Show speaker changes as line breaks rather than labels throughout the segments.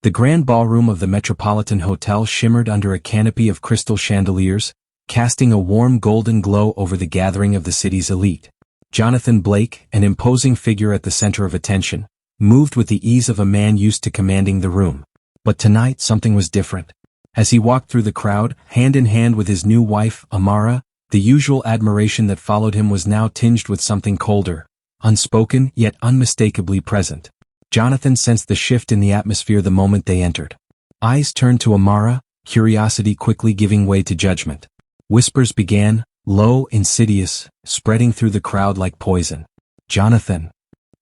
The grand ballroom of the Metropolitan Hotel shimmered under a canopy of crystal chandeliers, casting a warm golden glow over the gathering of the city's elite. Jonathan Blake, an imposing figure at the center of attention, moved with the ease of a man used to commanding the room. But tonight something was different. As he walked through the crowd, hand in hand with his new wife, Amara, the usual admiration that followed him was now tinged with something colder, unspoken yet unmistakably present. Jonathan sensed the shift in the atmosphere the moment they entered. Eyes turned to Amara, curiosity quickly giving way to judgment. Whispers began, low, insidious, spreading through the crowd like poison. Jonathan.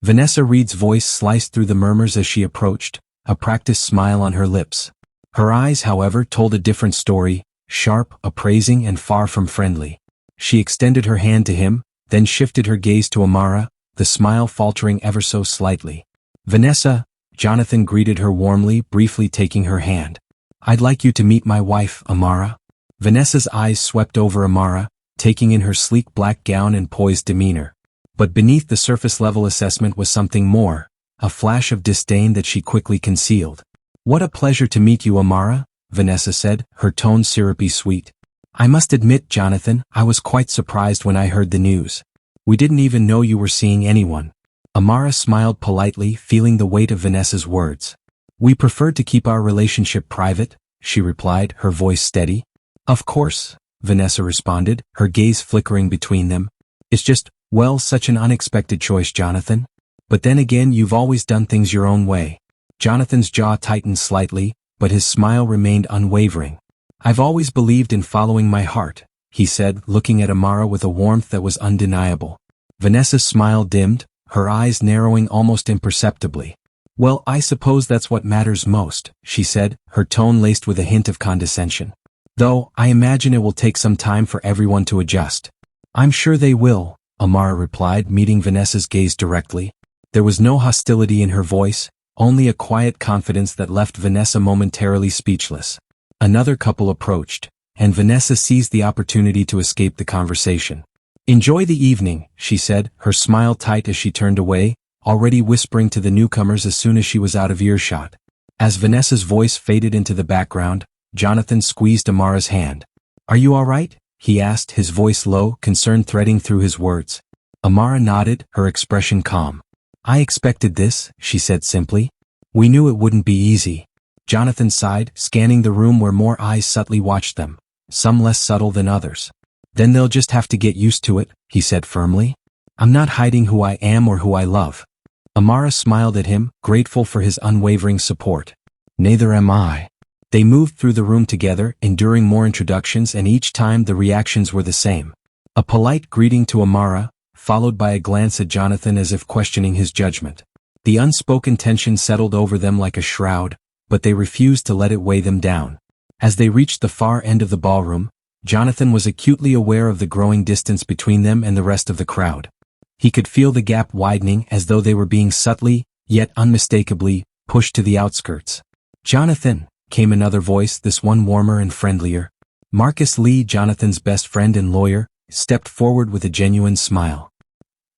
Vanessa Reed's voice sliced through the murmurs as she approached, a practiced smile on her lips. Her eyes, however, told a different story, sharp, appraising, and far from friendly. She extended her hand to him, then shifted her gaze to Amara, the smile faltering ever so slightly. Vanessa, Jonathan greeted her warmly, briefly taking her hand. I'd like you to meet my wife, Amara. Vanessa's eyes swept over Amara, taking in her sleek black gown and poised demeanor. But beneath the surface-level assessment was something more, a flash of disdain that she quickly concealed. What a pleasure to meet you, Amara, Vanessa said, her tone syrupy sweet. I must admit, Jonathan, I was quite surprised when I heard the news. We didn't even know you were seeing anyone. Amara smiled politely, feeling the weight of Vanessa's words. We prefer to keep our relationship private, she replied, her voice steady. Of course, Vanessa responded, her gaze flickering between them. It's just, well, such an unexpected choice, Jonathan. But then again, you've always done things your own way. Jonathan's jaw tightened slightly, but his smile remained unwavering. I've always believed in following my heart, he said, looking at Amara with a warmth that was undeniable. Vanessa's smile dimmed, her eyes narrowing almost imperceptibly. Well, I suppose that's what matters most, she said, her tone laced with a hint of condescension. Though, I imagine it will take some time for everyone to adjust. I'm sure they will, Amara replied, meeting Vanessa's gaze directly. There was no hostility in her voice, only a quiet confidence that left Vanessa momentarily speechless. Another couple approached, and Vanessa seized the opportunity to escape the conversation. Enjoy the evening, she said, her smile tight as she turned away, already whispering to the newcomers as soon as she was out of earshot. As Vanessa's voice faded into the background, Jonathan squeezed Amara's hand. Are you all right? He asked, his voice low, concern threading through his words. Amara nodded, her expression calm. I expected this, she said simply. We knew it wouldn't be easy. Jonathan sighed, scanning the room where more eyes subtly watched them, some less subtle than others. Then they'll just have to get used to it, he said firmly. I'm not hiding who I am or who I love. Amara smiled at him, grateful for his unwavering support. Neither am I. They moved through the room together, enduring more introductions, and each time the reactions were the same. A polite greeting to Amara, followed by a glance at Jonathan as if questioning his judgment. The unspoken tension settled over them like a shroud, but they refused to let it weigh them down. As they reached the far end of the ballroom, Jonathan was acutely aware of the growing distance between them and the rest of the crowd. He could feel the gap widening as though they were being subtly, yet unmistakably, pushed to the outskirts. Jonathan, came another voice, this one warmer and friendlier. Marcus Lee, Jonathan's best friend and lawyer, stepped forward with a genuine smile.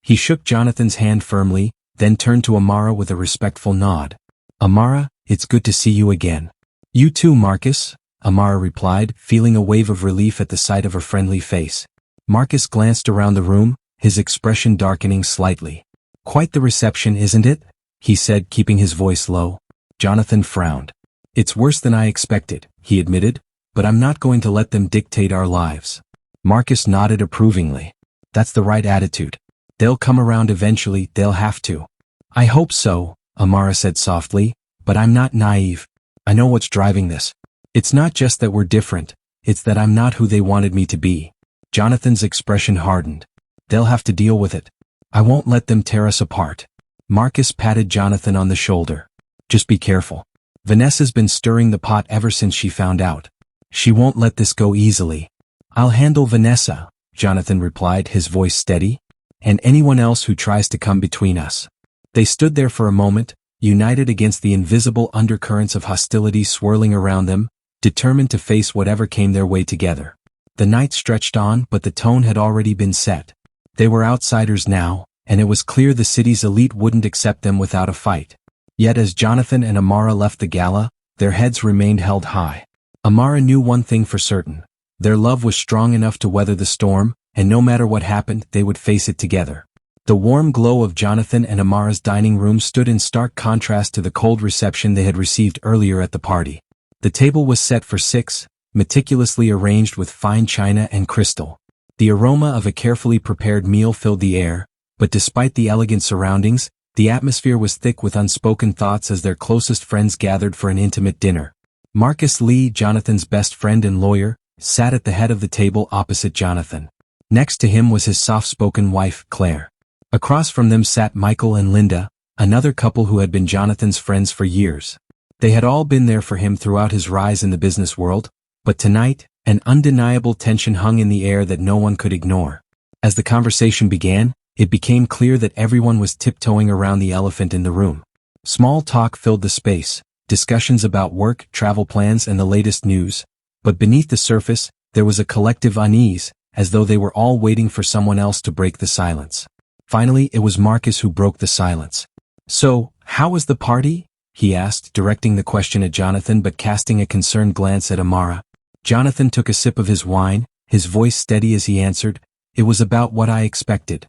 He shook Jonathan's hand firmly, then turned to Amara with a respectful nod. Amara, it's good to see you again. You too, Marcus, Amara replied, feeling a wave of relief at the sight of her friendly face. Marcus glanced around the room, his expression darkening slightly. Quite the reception, isn't it? He said, keeping his voice low. Jonathan frowned. It's worse than I expected, he admitted, but I'm not going to let them dictate our lives. Marcus nodded approvingly. That's the right attitude. They'll come around eventually, they'll have to. I hope so, Amara said softly, but I'm not naive. I know what's driving this. It's not just that we're different, it's that I'm not who they wanted me to be. Jonathan's expression hardened. They'll have to deal with it. I won't let them tear us apart. Marcus patted Jonathan on the shoulder. Just be careful. Vanessa's been stirring the pot ever since she found out. She won't let this go easily. I'll handle Vanessa, Jonathan replied, his voice steady, and anyone else who tries to come between us. They stood there for a moment, united against the invisible undercurrents of hostility swirling around them, determined to face whatever came their way together. The night stretched on, but the tone had already been set. They were outsiders now, and it was clear the city's elite wouldn't accept them without a fight. Yet as Jonathan and Amara left the gala, their heads remained held high. Amara knew one thing for certain. Their love was strong enough to weather the storm, and no matter what happened, they would face it together. The warm glow of Jonathan and Amara's dining room stood in stark contrast to the cold reception they had received earlier at the party. The table was set for 6, meticulously arranged with fine china and crystal. The aroma of a carefully prepared meal filled the air, but despite the elegant surroundings, the atmosphere was thick with unspoken thoughts as their closest friends gathered for an intimate dinner. Marcus Lee, Jonathan's best friend and lawyer, sat at the head of the table opposite Jonathan. Next to him was his soft-spoken wife, Claire. Across from them sat Michael and Linda, another couple who had been Jonathan's friends for years. They had all been there for him throughout his rise in the business world, but tonight, an undeniable tension hung in the air that no one could ignore. As the conversation began, it became clear that everyone was tiptoeing around the elephant in the room. Small talk filled the space, discussions about work, travel plans, and the latest news. But beneath the surface, there was a collective unease, as though they were all waiting for someone else to break the silence. Finally, it was Marcus who broke the silence. "So, how was the party?" he asked, directing the question at Jonathan but casting a concerned glance at Amara. Jonathan took a sip of his wine, his voice steady as he answered, "It was about what I expected.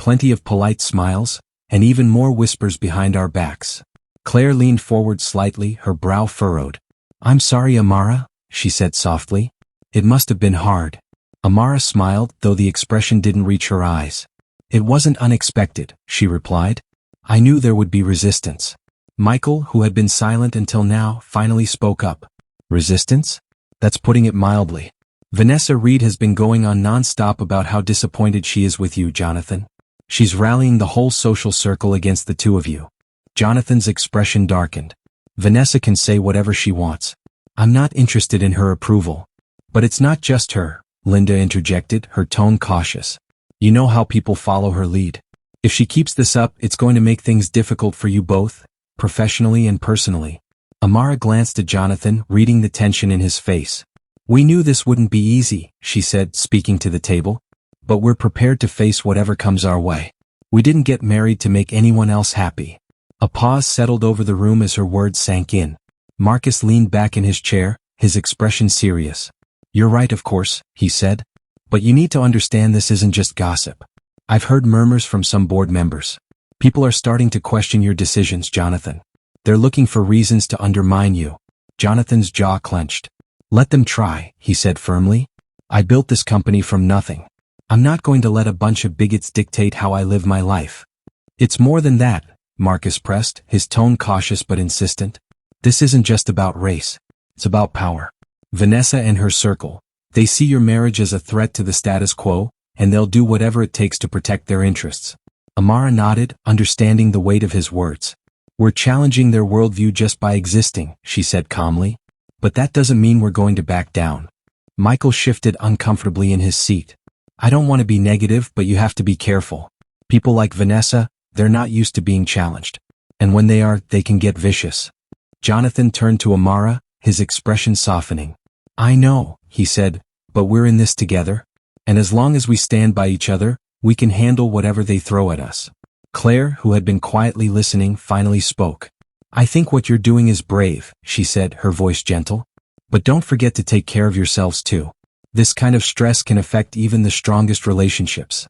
Plenty of polite smiles, and even more whispers behind our backs." Claire leaned forward slightly, her brow furrowed. "I'm sorry, Amara," she said softly. "It must have been hard." Amara smiled, though the expression didn't reach her eyes. "It wasn't unexpected," she replied. "I knew there would be resistance." Michael, who had been silent until now, finally spoke up. "Resistance? That's putting it mildly. Vanessa Reed has been going on non-stop about how disappointed she is with you, Jonathan. She's rallying the whole social circle against the two of you." Jonathan's expression darkened. "Vanessa can say whatever she wants. I'm not interested in her approval." "But it's not just her," Linda interjected, her tone cautious. "You know how people follow her lead. If she keeps this up, it's going to make things difficult for you both, professionally and personally." Amara glanced at Jonathan, reading the tension in his face. "We knew this wouldn't be easy," she said, speaking to the table. "But we're prepared to face whatever comes our way. We didn't get married to make anyone else happy." A pause settled over the room as her words sank in. Marcus leaned back in his chair, his expression serious. "You're right, of course," he said. "But you need to understand this isn't just gossip. I've heard murmurs from some board members. People are starting to question your decisions, Jonathan. They're looking for reasons to undermine you." Jonathan's jaw clenched. "Let them try," he said firmly. "I built this company from nothing. I'm not going to let a bunch of bigots dictate how I live my life." "It's more than that," Marcus pressed, his tone cautious but insistent. "This isn't just about race. It's about power. Vanessa and her circle, they see your marriage as a threat to the status quo, and they'll do whatever it takes to protect their interests." Amara nodded, understanding the weight of his words. "We're challenging their worldview just by existing," she said calmly. "But that doesn't mean we're going to back down." Michael shifted uncomfortably in his seat. "I don't want to be negative, but you have to be careful. People like Vanessa, they're not used to being challenged. And when they are, they can get vicious." Jonathan turned to Amara, his expression softening. "I know," he said, "but we're in this together. And as long as we stand by each other, we can handle whatever they throw at us." Claire, who had been quietly listening, finally spoke. "I think what you're doing is brave," she said, her voice gentle. "But don't forget to take care of yourselves too. This kind of stress can affect even the strongest relationships."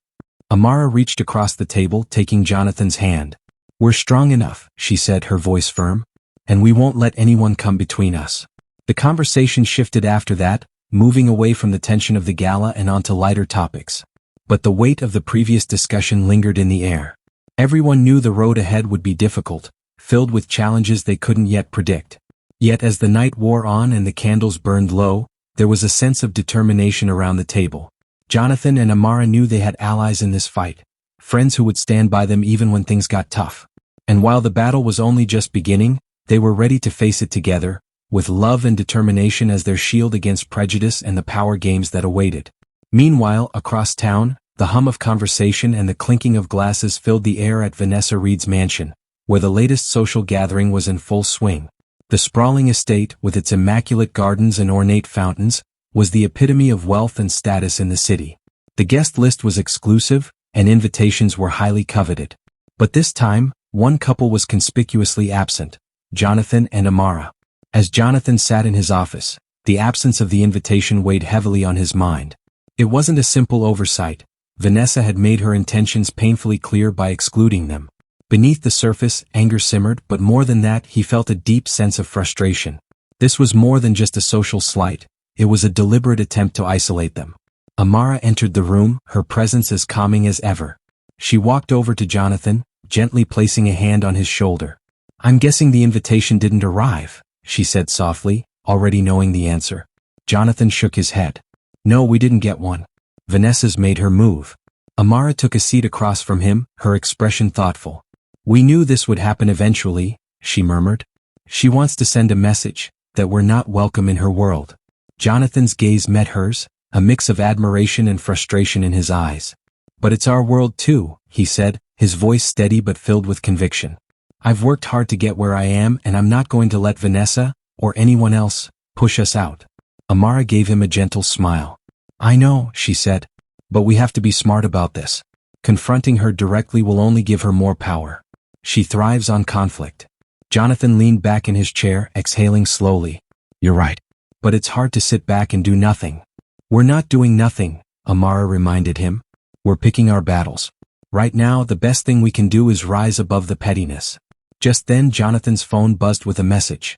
Amara reached across the table, taking Jonathan's hand. "We're strong enough," she said, her voice firm. "And we won't let anyone come between us." The conversation shifted after that, moving away from the tension of the gala and onto lighter topics. But the weight of the previous discussion lingered in the air. Everyone knew the road ahead would be difficult, filled with challenges they couldn't yet predict. Yet as the night wore on and the candles burned low, there was a sense of determination around the table. Jonathan and Amara knew they had allies in this fight, friends who would stand by them even when things got tough. And while the battle was only just beginning, they were ready to face it together, with love and determination as their shield against prejudice and the power games that awaited. Meanwhile, across town, the hum of conversation and the clinking of glasses filled the air at Vanessa Reed's mansion, where the latest social gathering was in full swing. The sprawling estate, with its immaculate gardens and ornate fountains, was the epitome of wealth and status in the city. The guest list was exclusive, and invitations were highly coveted. But this time, One couple was conspicuously absent, Jonathan and Amara. As Jonathan sat in his office, the absence of the invitation weighed heavily on his mind. It wasn't a simple oversight. Vanessa had made her intentions painfully clear by excluding them. Beneath the surface, anger simmered, but more than that, he felt a deep sense of frustration. This was more than just a social slight. It was a deliberate attempt to isolate them. Amara entered the room, her presence as calming as ever. She walked over to Jonathan, gently placing a hand on his shoulder. "I'm guessing the invitation didn't arrive," she said softly, already knowing the answer. Jonathan shook his head. "No, we didn't get one." Vanessa's made her move. Amara took a seat across from him, her expression thoughtful. "We knew this would happen eventually," she murmured. "She wants to send a message, that we're not welcome in her world." Jonathan's gaze met hers, a mix of admiration and frustration in his eyes. "But it's our world too," he said, his voice steady but filled with conviction. "I've worked hard to get where I am, and I'm not going to let Vanessa, or anyone else, push us out." Amara gave him a gentle smile. "I know," she said, "but we have to be smart about this. Confronting her directly will only give her more power. She thrives on conflict." Jonathan leaned back in his chair, exhaling slowly. "You're right. But it's hard to sit back and do nothing." "We're not doing nothing," Amara reminded him. "We're picking our battles. Right now, the best thing we can do is rise above the pettiness." Just then Jonathan's phone buzzed with a message.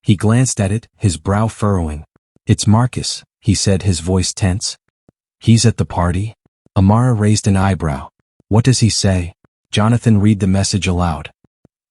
He glanced at it, his brow furrowing. "It's Marcus," he said, his voice tense. "He's at the party?" Amara raised an eyebrow. "What does he say?" Jonathan read the message aloud.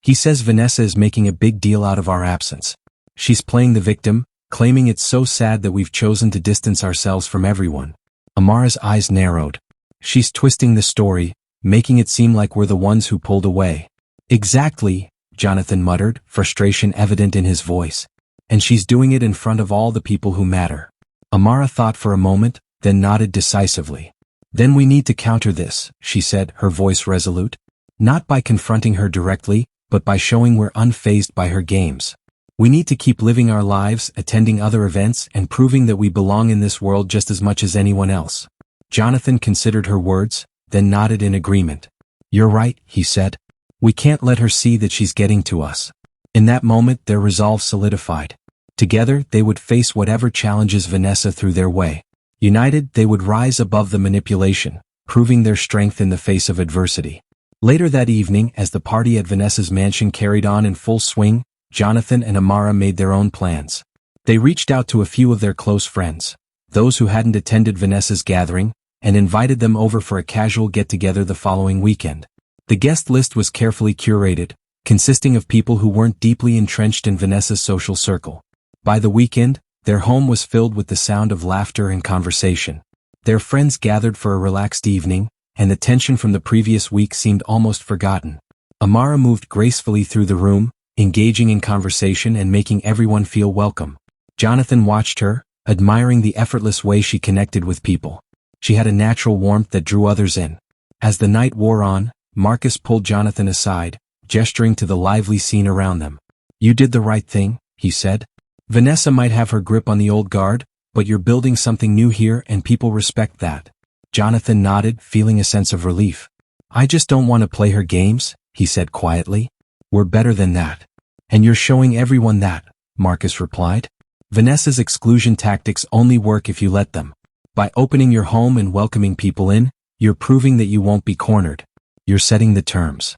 "He says Vanessa is making a big deal out of our absence. She's playing the victim, claiming it's so sad that we've chosen to distance ourselves from everyone." Amara's eyes narrowed. "She's twisting the story, making it seem like we're the ones who pulled away." "Exactly," Jonathan muttered, frustration evident in his voice. "And she's doing it in front of all the people who matter." Amara thought for a moment, then nodded decisively. "Then we need to counter this," she said, her voice resolute. "Not by confronting her directly, but by showing we're unfazed by her games. We need to keep living our lives, attending other events, and proving that we belong in this world just as much as anyone else." Jonathan considered her words, then nodded in agreement. "You're right," he said. "We can't let her see that she's getting to us." In that moment their resolve solidified. Together they would face whatever challenges Vanessa threw their way. United they would rise above the manipulation, proving their strength in the face of adversity. Later that evening, as the party at Vanessa's mansion carried on in full swing, Jonathan and Amara made their own plans. They reached out to a few of their close friends, those who hadn't attended Vanessa's gathering, and invited them over for a casual get-together the following weekend. The guest list was carefully curated, consisting of people who weren't deeply entrenched in Vanessa's social circle. By the weekend, their home was filled with the sound of laughter and conversation. Their friends gathered for a relaxed evening, and the tension from the previous week seemed almost forgotten. Amara moved gracefully through the room, engaging in conversation and making everyone feel welcome. Jonathan watched her, admiring the effortless way she connected with people. She had a natural warmth that drew others in. As the night wore on, Marcus pulled Jonathan aside, gesturing to the lively scene around them. "You did the right thing," he said. "Vanessa might have her grip on the old guard, but you're building something new here and people respect that." Jonathan nodded, feeling a sense of relief. "I just don't want to play her games," he said quietly. "We're better than that. And you're showing everyone that," Marcus replied. "Vanessa's exclusion tactics only work if you let them. By opening your home and welcoming people in, you're proving that you won't be cornered. You're setting the terms."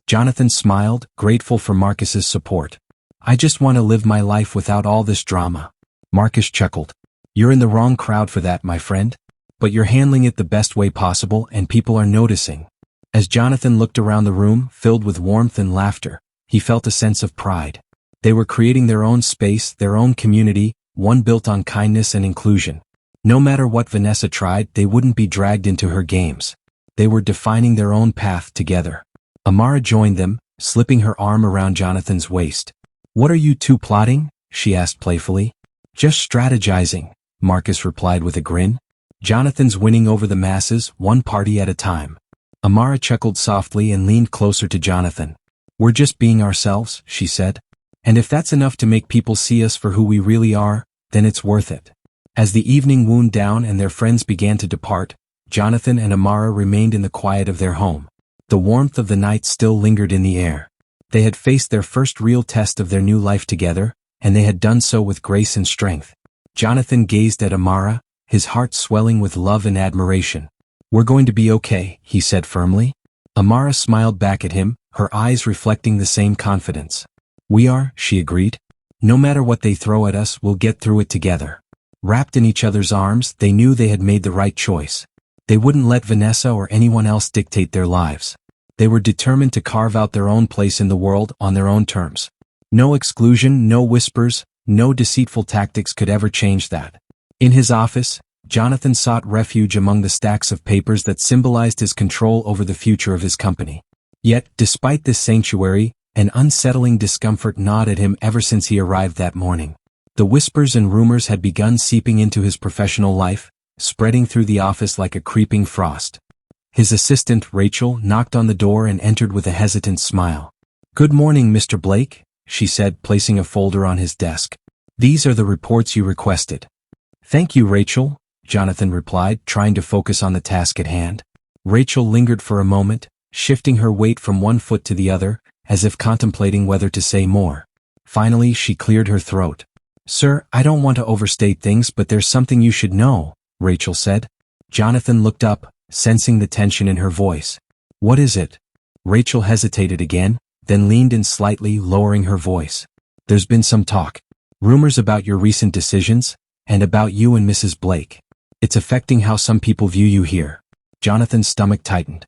Jonathan smiled, grateful for Marcus's support. "I just want to live my life without all this drama." Marcus chuckled. "You're in the wrong crowd for that, my friend. But you're handling it the best way possible and people are noticing." As Jonathan looked around the room, filled with warmth and laughter, he felt a sense of pride. They were creating their own space, their own community, one built on kindness and inclusion. No matter what Vanessa tried, they wouldn't be dragged into her games. They were defining their own path together. Amara joined them, slipping her arm around Jonathan's waist. "What are you two plotting?" she asked playfully. "Just strategizing," Marcus replied with a grin. "Jonathan's winning over the masses, one party at a time." Amara chuckled softly and leaned closer to Jonathan. "We're just being ourselves," she said. "And if that's enough to make people see us for who we really are, then it's worth it." As the evening wound down and their friends began to depart, Jonathan and Amara remained in the quiet of their home. The warmth of the night still lingered in the air. They had faced their first real test of their new life together, and they had done so with grace and strength. Jonathan gazed at Amara, his heart swelling with love and admiration. "We're going to be okay," he said firmly. Amara smiled back at him, her eyes reflecting the same confidence. "We are," she agreed. "No matter what they throw at us, we'll get through it together." Wrapped in each other's arms, they knew they had made the right choice. They wouldn't let Vanessa or anyone else dictate their lives. They were determined to carve out their own place in the world on their own terms. No exclusion, no whispers, no deceitful tactics could ever change that. In his office, Jonathan sought refuge among the stacks of papers that symbolized his control over the future of his company. Yet, despite this sanctuary, an unsettling discomfort gnawed at him ever since he arrived that morning. The whispers and rumors had begun seeping into his professional life, spreading through the office like a creeping frost. His assistant, Rachel, knocked on the door and entered with a hesitant smile. "Good morning, Mr. Blake," she said, placing a folder on his desk. "These are the reports you requested." "Thank you, Rachel," Jonathan replied, trying to focus on the task at hand. Rachel lingered for a moment, shifting her weight from one foot to the other, as if contemplating whether to say more. Finally, she cleared her throat. "Sir, I don't want to overstate things, but there's something you should know," Rachel said. Jonathan looked up, sensing the tension in her voice. "What is it?" Rachel hesitated again, then leaned in slightly, lowering her voice. "There's been some talk. Rumors about your recent decisions, and about you and Mrs. Blake. It's affecting how some people view you here." Jonathan's stomach tightened.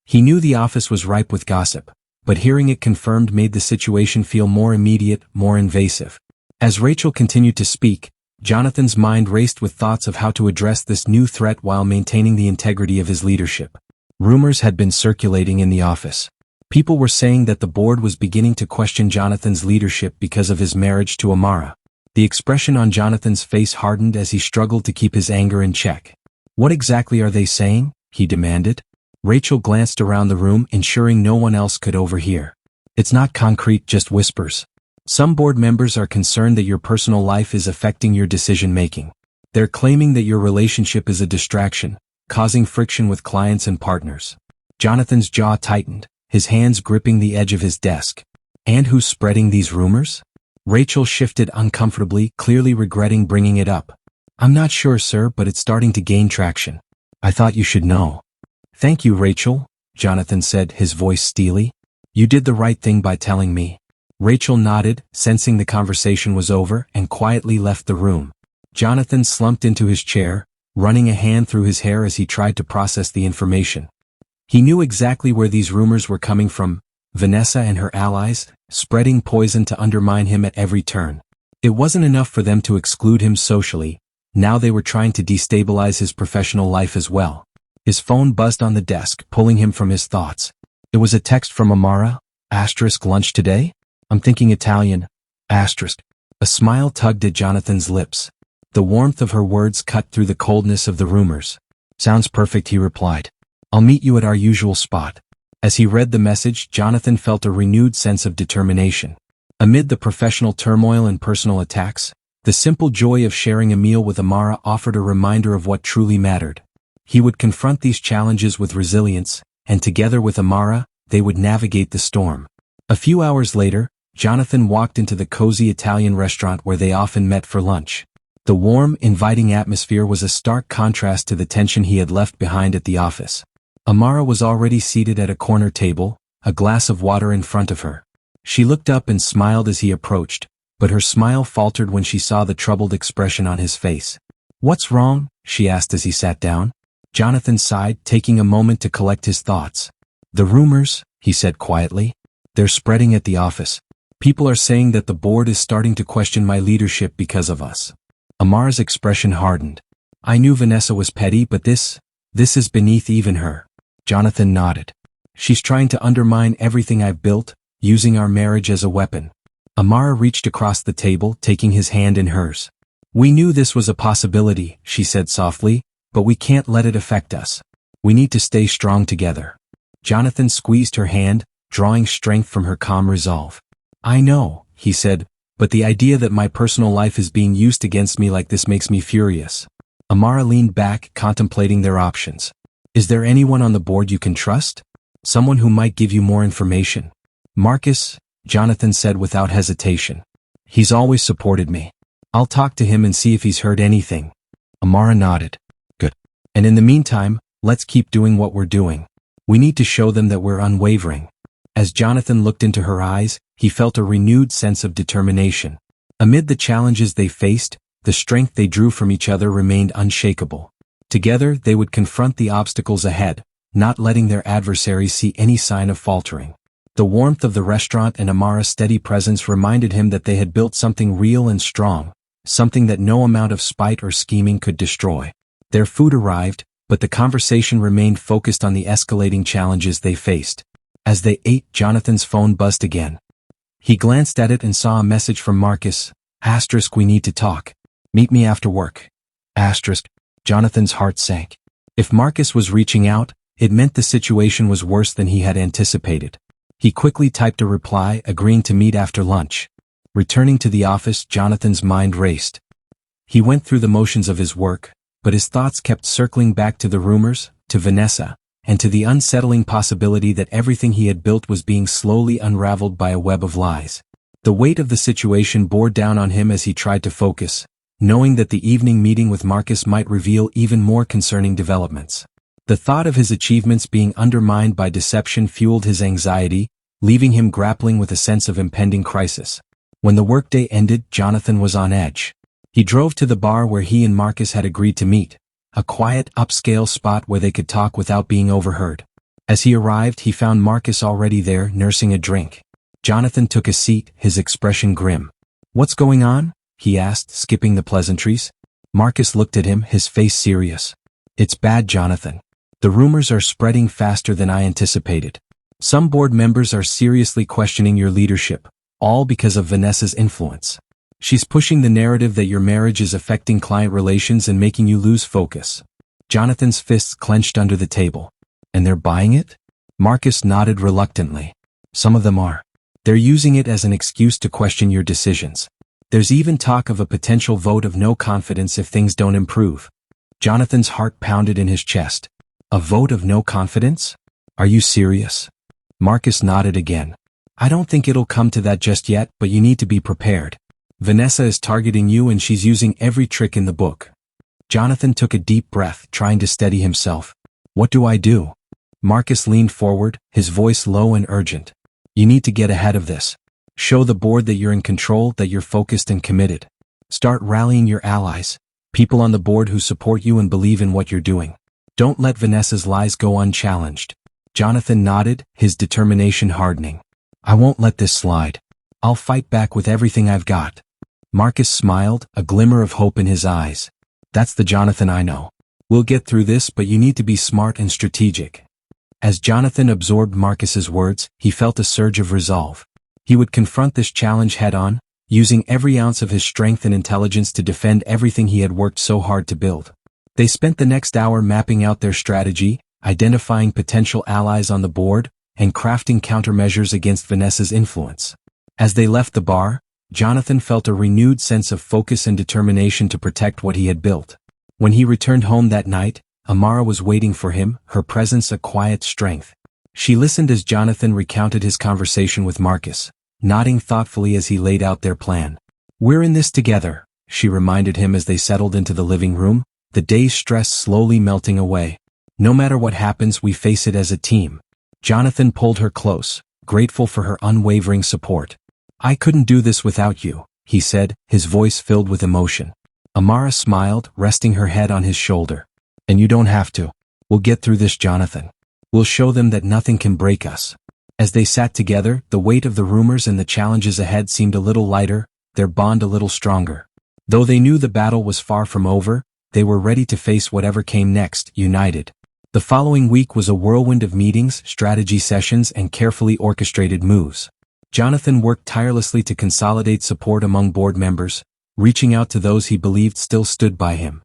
He knew the office was ripe with gossip, but hearing it confirmed made the situation feel more immediate, more invasive. As Rachel continued to speak, Jonathan's mind raced with thoughts of how to address this new threat while maintaining the integrity of his leadership. Rumors had been circulating in the office. People were saying that the board was beginning to question Jonathan's leadership because of his marriage to Amara. The expression on Jonathan's face hardened as he struggled to keep his anger in check. "What exactly are they saying?" he demanded. Rachel glanced around the room, ensuring no one else could overhear. "It's not concrete, just whispers. Some board members are concerned that your personal life is affecting your decision-making. They're claiming that your relationship is a distraction, causing friction with clients and partners." Jonathan's jaw tightened, his hands gripping the edge of his desk. "And who's spreading these rumors?" Rachel shifted uncomfortably, clearly regretting bringing it up. "I'm not sure, sir, but it's starting to gain traction. I thought you should know." "Thank you, Rachel," Jonathan said, his voice steely. "You did the right thing by telling me." Rachel nodded, sensing the conversation was over, and quietly left the room. Jonathan slumped into his chair, running a hand through his hair as he tried to process the information. He knew exactly where these rumors were coming from: Vanessa and her allies, spreading poison to undermine him at every turn. It wasn't enough for them to exclude him socially, now they were trying to destabilize his professional life as well. His phone buzzed on the desk, pulling him from his thoughts. It was a text from Amara. "Lunch today? I'm thinking Italian. A smile tugged at Jonathan's lips. The warmth of her words cut through the coldness of the rumors. "Sounds perfect," he replied. "I'll meet you at our usual spot." As he read the message, Jonathan felt a renewed sense of determination. Amid the professional turmoil and personal attacks, the simple joy of sharing a meal with Amara offered a reminder of what truly mattered. He would confront these challenges with resilience, and together with Amara, they would navigate the storm. A few hours later, Jonathan walked into the cozy Italian restaurant where they often met for lunch. The warm, inviting atmosphere was a stark contrast to the tension he had left behind at the office. Amara was already seated at a corner table, a glass of water in front of her. She looked up and smiled as he approached, but her smile faltered when she saw the troubled expression on his face. "What's wrong?" she asked as he sat down. Jonathan sighed, taking a moment to collect his thoughts. "The rumors," he said quietly. "They're spreading at the office. People are saying that the board is starting to question my leadership because of us." Amara's expression hardened. "I knew Vanessa was petty, but this is beneath even her." Jonathan nodded. "She's trying to undermine everything I've built, using our marriage as a weapon." Amara reached across the table, taking his hand in hers. "We knew this was a possibility," she said softly, "but we can't let it affect us. We need to stay strong together." Jonathan squeezed her hand, drawing strength from her calm resolve. "I know," he said, "but the idea that my personal life is being used against me like this makes me furious." Amara leaned back, contemplating their options. "Is there anyone on the board you can trust?" Someone who might give you more information. Marcus, Jonathan said without hesitation. He's always supported me. I'll talk to him and see if he's heard anything. Amara nodded. Good. And in the meantime, let's keep doing what we're doing. We need to show them that we're unwavering. As Jonathan looked into her eyes, he felt a renewed sense of determination. Amid the challenges they faced, the strength they drew from each other remained unshakable. Together, they would confront the obstacles ahead, not letting their adversaries see any sign of faltering. The warmth of the restaurant and Amara's steady presence reminded him that they had built something real and strong, something that no amount of spite or scheming could destroy. Their food arrived, but the conversation remained focused on the escalating challenges they faced. As they ate, Jonathan's phone buzzed again. He glanced at it and saw a message from Marcus. *We need to talk. Meet me after work. Jonathan's heart sank. If Marcus was reaching out, it meant the situation was worse than he had anticipated. He quickly typed a reply, agreeing to meet after lunch. Returning to the office, Jonathan's mind raced. He went through the motions of his work, but his thoughts kept circling back to the rumors, to Vanessa, and to the unsettling possibility that everything he had built was being slowly unraveled by a web of lies. The weight of the situation bore down on him as he tried to focus, knowing that the evening meeting with Marcus might reveal even more concerning developments. The thought of his achievements being undermined by deception fueled his anxiety, leaving him grappling with a sense of impending crisis. When the workday ended, Jonathan was on edge. He drove to the bar where he and Marcus had agreed to meet, a quiet, upscale spot where they could talk without being overheard. As he arrived, he found Marcus already there, nursing a drink. Jonathan took a seat, his expression grim. "What's going on?" he asked, skipping the pleasantries. Marcus looked at him, his face serious. "It's bad, Jonathan. The rumors are spreading faster than I anticipated. Some board members are seriously questioning your leadership, all because of Vanessa's influence. She's pushing the narrative that your marriage is affecting client relations and making you lose focus." Jonathan's fists clenched under the table. "And they're buying it?" Marcus nodded reluctantly. "Some of them are. They're using it as an excuse to question your decisions. There's even talk of a potential vote of no confidence if things don't improve." Jonathan's heart pounded in his chest. "A vote of no confidence? Are you serious?" Marcus nodded again. "I don't think it'll come to that just yet, but you need to be prepared. Vanessa is targeting you and she's using every trick in the book." Jonathan took a deep breath, trying to steady himself. "What do I do?" Marcus leaned forward, his voice low and urgent. "You need to get ahead of this. Show the board that you're in control, that you're focused and committed. Start rallying your allies, people on the board who support you and believe in what you're doing. Don't let Vanessa's lies go unchallenged." Jonathan nodded, his determination hardening. "I won't let this slide. I'll fight back with everything I've got." Marcus smiled, a glimmer of hope in his eyes. "That's the Jonathan I know. We'll get through this, but you need to be smart and strategic." As Jonathan absorbed Marcus's words, he felt a surge of resolve. He would confront this challenge head-on, using every ounce of his strength and intelligence to defend everything he had worked so hard to build. They spent the next hour mapping out their strategy, identifying potential allies on the board, and crafting countermeasures against Vanessa's influence. As they left the bar, Jonathan felt a renewed sense of focus and determination to protect what he had built. When he returned home that night, Amara was waiting for him, her presence a quiet strength. She listened as Jonathan recounted his conversation with Marcus, nodding thoughtfully as he laid out their plan. "We're in this together," she reminded him as they settled into the living room, the day's stress slowly melting away. "No matter what happens, we face it as a team." Jonathan pulled her close, grateful for her unwavering support. "I couldn't do this without you," he said, his voice filled with emotion. Amara smiled, resting her head on his shoulder. "And you don't have to. We'll get through this, Jonathan. We'll show them that nothing can break us." As they sat together, the weight of the rumors and the challenges ahead seemed a little lighter, their bond a little stronger. Though they knew the battle was far from over, they were ready to face whatever came next, united. The following week was a whirlwind of meetings, strategy sessions, and carefully orchestrated moves. Jonathan worked tirelessly to consolidate support among board members, reaching out to those he believed still stood by him.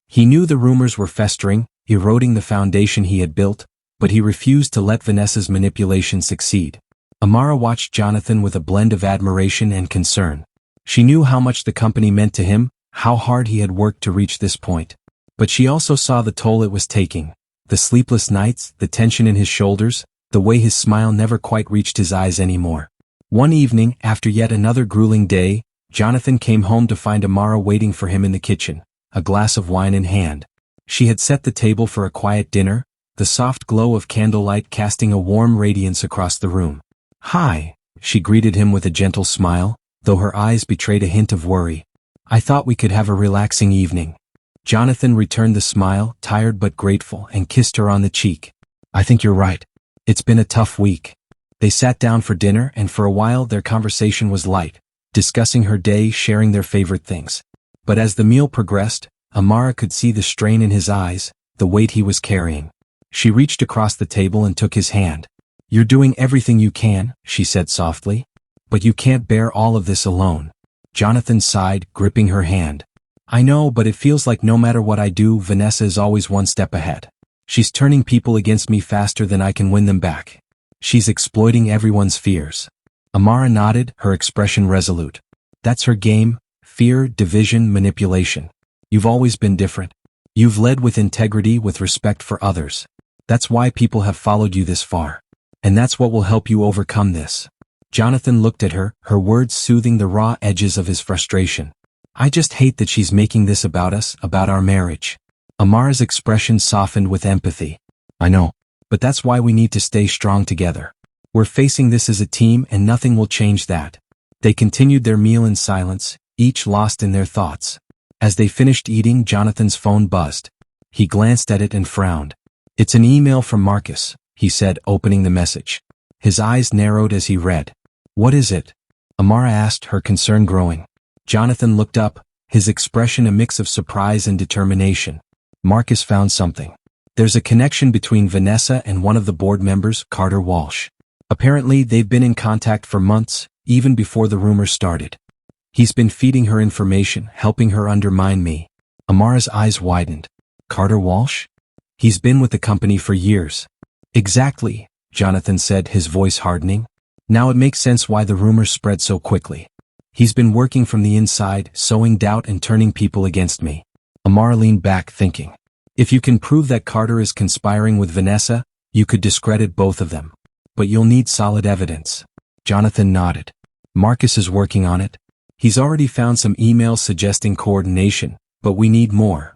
He knew the rumors were festering, eroding the foundation he had built, but he refused to let Vanessa's manipulation succeed. Amara watched Jonathan with a blend of admiration and concern. She knew how much the company meant to him, how hard he had worked to reach this point. But she also saw the toll it was taking. The sleepless nights, the tension in his shoulders, the way his smile never quite reached his eyes anymore. One evening, after yet another grueling day, Jonathan came home to find Amara waiting for him in the kitchen, a glass of wine in hand. She had set the table for a quiet dinner, the soft glow of candlelight casting a warm radiance across the room. "Hi," she greeted him with a gentle smile, though her eyes betrayed a hint of worry. "I thought we could have a relaxing evening." Jonathan returned the smile, tired but grateful, and kissed her on the cheek. "I think you're right. It's been a tough week." They sat down for dinner, and for a while their conversation was light, discussing her day, sharing their favorite things. But as the meal progressed, Amara could see the strain in his eyes, the weight he was carrying. She reached across the table and took his hand. "You're doing everything you can," she said softly. "But you can't bear all of this alone." Jonathan sighed, gripping her hand. "I know, but it feels like no matter what I do, Vanessa is always one step ahead. She's turning people against me faster than I can win them back. She's exploiting everyone's fears." Amara nodded, her expression resolute. "That's her game: fear, division, manipulation. You've always been different. You've led with integrity, with respect for others. That's why people have followed you this far. And that's what will help you overcome this." Jonathan looked at her, her words soothing the raw edges of his frustration. "I just hate that she's making this about us, about our marriage." Amara's expression softened with empathy. "I know. But that's why we need to stay strong together. We're facing this as a team, and nothing will change that." They continued their meal in silence, each lost in their thoughts. As they finished eating, Jonathan's phone buzzed. He glanced at it and frowned. "It's an email from Marcus," he said, opening the message. His eyes narrowed as he read. "What is it?" Amara asked, her concern growing. Jonathan looked up, his expression a mix of surprise and determination. "Marcus found something. There's a connection between Vanessa and one of the board members, Carter Walsh. Apparently, they've been in contact for months, even before the rumors started. He's been feeding her information, helping her undermine me." Amara's eyes widened. "Carter Walsh? He's been with the company for years." "Exactly," Jonathan said, his voice hardening. "Now it makes sense why the rumors spread so quickly. He's been working from the inside, sowing doubt and turning people against me." Amara leaned back, thinking. "If you can prove that Carter is conspiring with Vanessa, you could discredit both of them. But you'll need solid evidence." Jonathan nodded. "Marcus is working on it. He's already found some emails suggesting coordination, but we need more."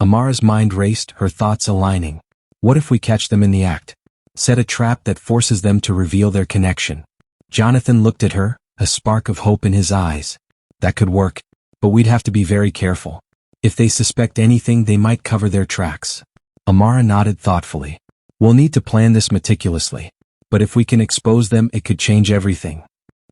Amara's mind raced, her thoughts aligning. What if we catch them in the act? Set a trap that forces them to reveal their connection. Jonathan looked at her, a spark of hope in his eyes. "That could work, but we'd have to be very careful. If they suspect anything, they might cover their tracks." Amara nodded thoughtfully. "We'll need to plan this meticulously. But if we can expose them, it could change everything."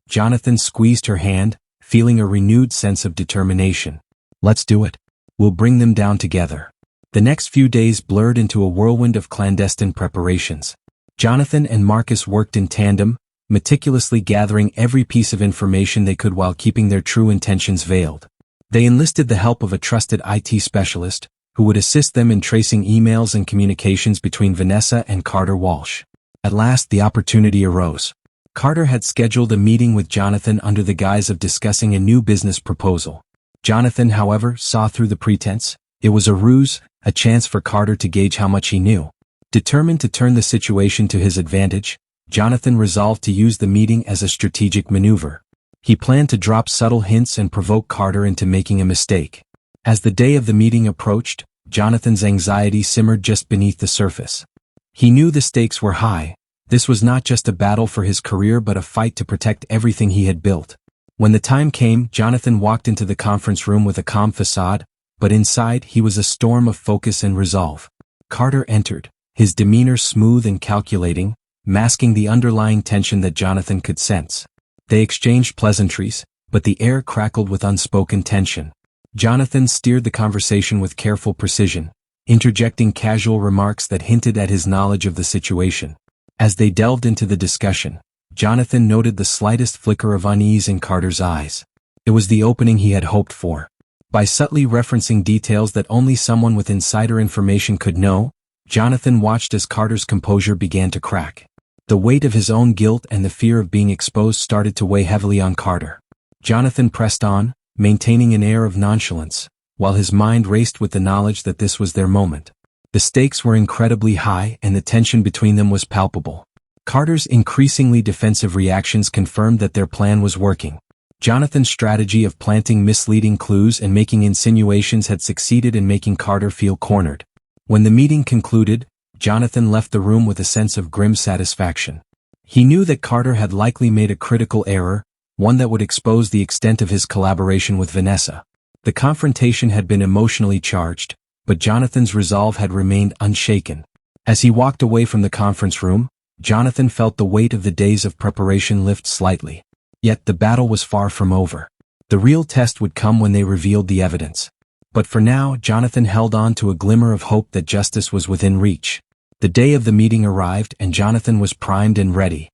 Jonathan squeezed her hand, feeling a renewed sense of determination. "Let's do it. We'll bring them down together." The next few days blurred into a whirlwind of clandestine preparations. Jonathan and Marcus worked in tandem, meticulously gathering every piece of information they could while keeping their true intentions veiled. They enlisted the help of a trusted IT specialist, who would assist them in tracing emails and communications between Vanessa and Carter Walsh. At last the opportunity arose. Carter had scheduled a meeting with Jonathan under the guise of discussing a new business proposal. Jonathan, however, saw through the pretense. It was a ruse, a chance for Carter to gauge how much he knew. Determined to turn the situation to his advantage, Jonathan resolved to use the meeting as a strategic maneuver. He planned to drop subtle hints and provoke Carter into making a mistake. As the day of the meeting approached, Jonathan's anxiety simmered just beneath the surface. He knew the stakes were high. This was not just a battle for his career but a fight to protect everything he had built. When the time came, Jonathan walked into the conference room with a calm facade, but inside he was a storm of focus and resolve. Carter entered, his demeanor smooth and calculating, masking the underlying tension that Jonathan could sense. They exchanged pleasantries, but the air crackled with unspoken tension. Jonathan steered the conversation with careful precision, interjecting casual remarks that hinted at his knowledge of the situation. As they delved into the discussion, Jonathan noted the slightest flicker of unease in Carter's eyes. It was the opening he had hoped for. By subtly referencing details that only someone with insider information could know, Jonathan watched as Carter's composure began to crack. The weight of his own guilt and the fear of being exposed started to weigh heavily on Carter. Jonathan pressed on, maintaining an air of nonchalance, while his mind raced with the knowledge that this was their moment. The stakes were incredibly high and the tension between them was palpable. Carter's increasingly defensive reactions confirmed that their plan was working. Jonathan's strategy of planting misleading clues and making insinuations had succeeded in making Carter feel cornered. When the meeting concluded, Jonathan left the room with a sense of grim satisfaction. He knew that Carter had likely made a critical error, one that would expose the extent of his collaboration with Vanessa. The confrontation had been emotionally charged, but Jonathan's resolve had remained unshaken. As he walked away from the conference room, Jonathan felt the weight of the days of preparation lift slightly. Yet the battle was far from over. The real test would come when they revealed the evidence. But for now, Jonathan held on to a glimmer of hope that justice was within reach. The day of the meeting arrived and Jonathan was primed and ready.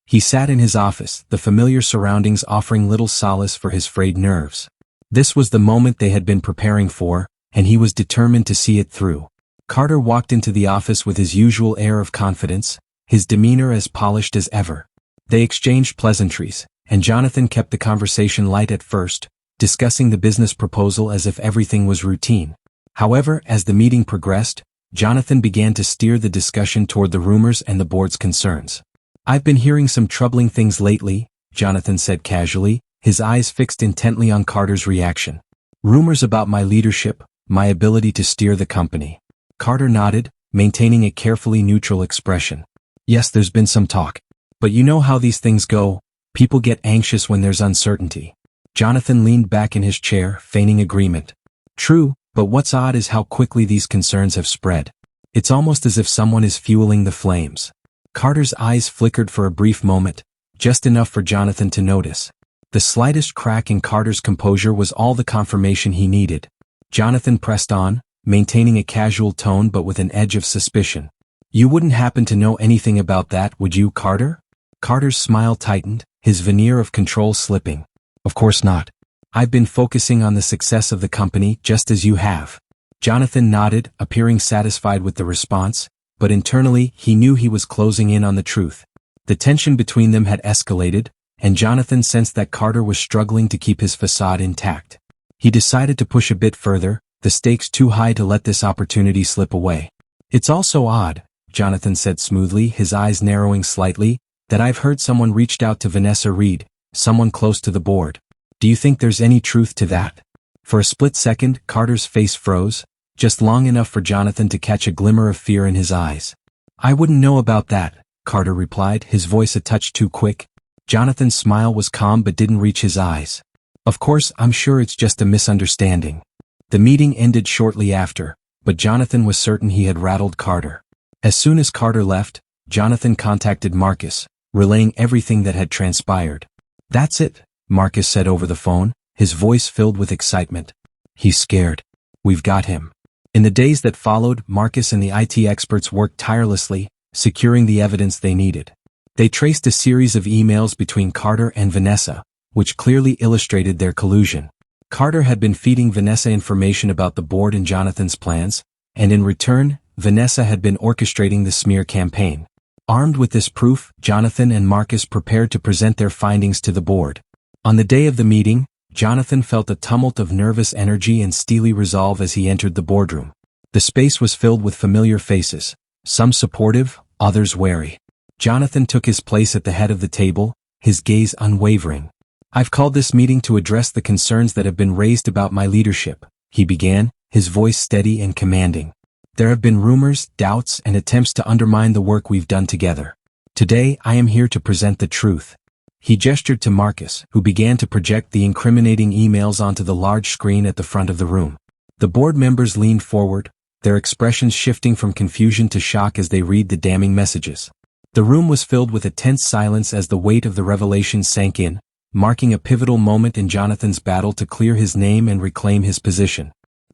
He sat in his office, the familiar surroundings offering little solace for his frayed nerves. This was the moment they had been preparing for, and he was determined to see it through. Carter walked into the office with his usual air of confidence, his demeanor as polished as ever. They exchanged pleasantries, and Jonathan kept the conversation light at first, discussing the business proposal as if everything was routine. However, as the meeting progressed, Jonathan began to steer the discussion toward the rumors and the board's concerns. "I've been hearing some troubling things lately," Jonathan said casually, his eyes fixed intently on Carter's reaction. "Rumors about my leadership, my ability to steer the company." Carter nodded, maintaining a carefully neutral expression. "Yes, there's been some talk. But you know how these things go, people get anxious when there's uncertainty." Jonathan leaned back in his chair, feigning agreement. "True, but what's odd is how quickly these concerns have spread. It's almost as if someone is fueling the flames." Carter's eyes flickered for a brief moment, just enough for Jonathan to notice. The slightest crack in Carter's composure was all the confirmation he needed. Jonathan pressed on, maintaining a casual tone but with an edge of suspicion. "You wouldn't happen to know anything about that, would you, Carter?" Carter's smile tightened, his veneer of control slipping. "Of course not. I've been focusing on the success of the company just as you have." Jonathan nodded, appearing satisfied with the response, but internally he knew he was closing in on the truth. The tension between them had escalated, and Jonathan sensed that Carter was struggling to keep his facade intact. He decided to push a bit further, the stakes too high to let this opportunity slip away. "It's also odd," Jonathan said smoothly, his eyes narrowing slightly, "that I've heard someone reached out to Vanessa Reed, someone close to the board. Do you think there's any truth to that?" For a split second, Carter's face froze, just long enough for Jonathan to catch a glimmer of fear in his eyes. "I wouldn't know about that," Carter replied, his voice a touch too quick. Jonathan's smile was calm but didn't reach his eyes. "Of course, I'm sure it's just a misunderstanding." The meeting ended shortly after, but Jonathan was certain he had rattled Carter. As soon as Carter left, Jonathan contacted Marcus, relaying everything that had transpired. "That's it," Marcus said over the phone, his voice filled with excitement. "He's scared. We've got him." In the days that followed, Marcus and the IT experts worked tirelessly, securing the evidence they needed. They traced a series of emails between Carter and Vanessa, which clearly illustrated their collusion. Carter had been feeding Vanessa information about the board and Jonathan's plans, and in return, Vanessa had been orchestrating the smear campaign. Armed with this proof, Jonathan and Marcus prepared to present their findings to the board. On the day of the meeting, Jonathan felt a tumult of nervous energy and steely resolve as he entered the boardroom. The space was filled with familiar faces, some supportive, others wary. Jonathan took his place at the head of the table, his gaze unwavering. "I've called this meeting to address the concerns that have been raised about my leadership," he began, his voice steady and commanding. "There have been rumors, doubts, and attempts to undermine the work we've done together. Today, I am here to present the truth." He gestured to Marcus, who began to project the incriminating emails onto the large screen at the front of the room. The board members leaned forward, their expressions shifting from confusion to shock as they read the damning messages. The room was filled with a tense silence as the weight of the revelation sank in, marking a pivotal moment in Jonathan's battle to clear his name and reclaim his position.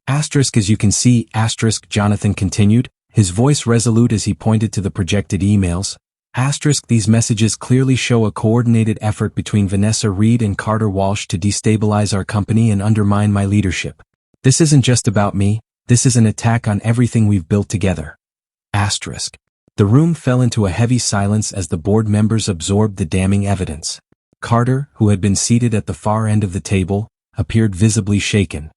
Asterisk as you can see, asterisk, Jonathan continued, his voice resolute as he pointed to the projected emails. Asterisk, these messages clearly show a coordinated effort between Vanessa Reed and Carter Walsh to destabilize our company and undermine my leadership. This isn't just about me, this is an attack on everything we've built together. Asterisk. The room fell into a heavy silence as the board members absorbed the damning evidence. Carter, who had been seated at the far end of the table, appeared visibly shaken.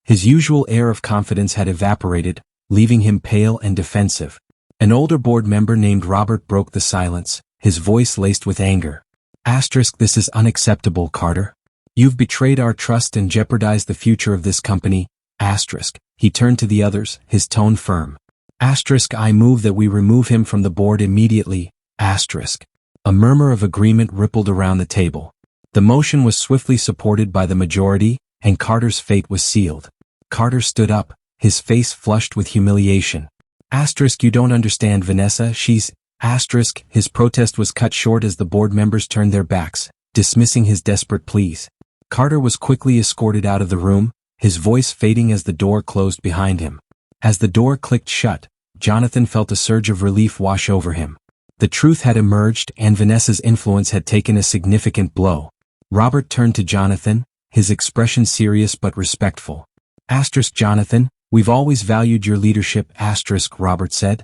His usual air of confidence had evaporated, leaving him pale and defensive. An older board member named Robert broke the silence, his voice laced with anger. This is unacceptable, Carter. You've betrayed our trust and jeopardized the future of this company. He turned to the others, his tone firm. I move that we remove him from the board immediately. A murmur of agreement rippled around the table. The motion was swiftly supported by the majority, and Carter's fate was sealed. Carter stood up, his face flushed with humiliation. You don't understand, Vanessa, she's... His protest was cut short as the board members turned their backs, dismissing his desperate pleas. Carter was quickly escorted out of the room, his voice fading as the door closed behind him. As the door clicked shut, Jonathan felt a surge of relief wash over him. The truth had emerged and Vanessa's influence had taken a significant blow. Robert turned to Jonathan, his expression serious but respectful. Jonathan, we've always valued your leadership, Robert said.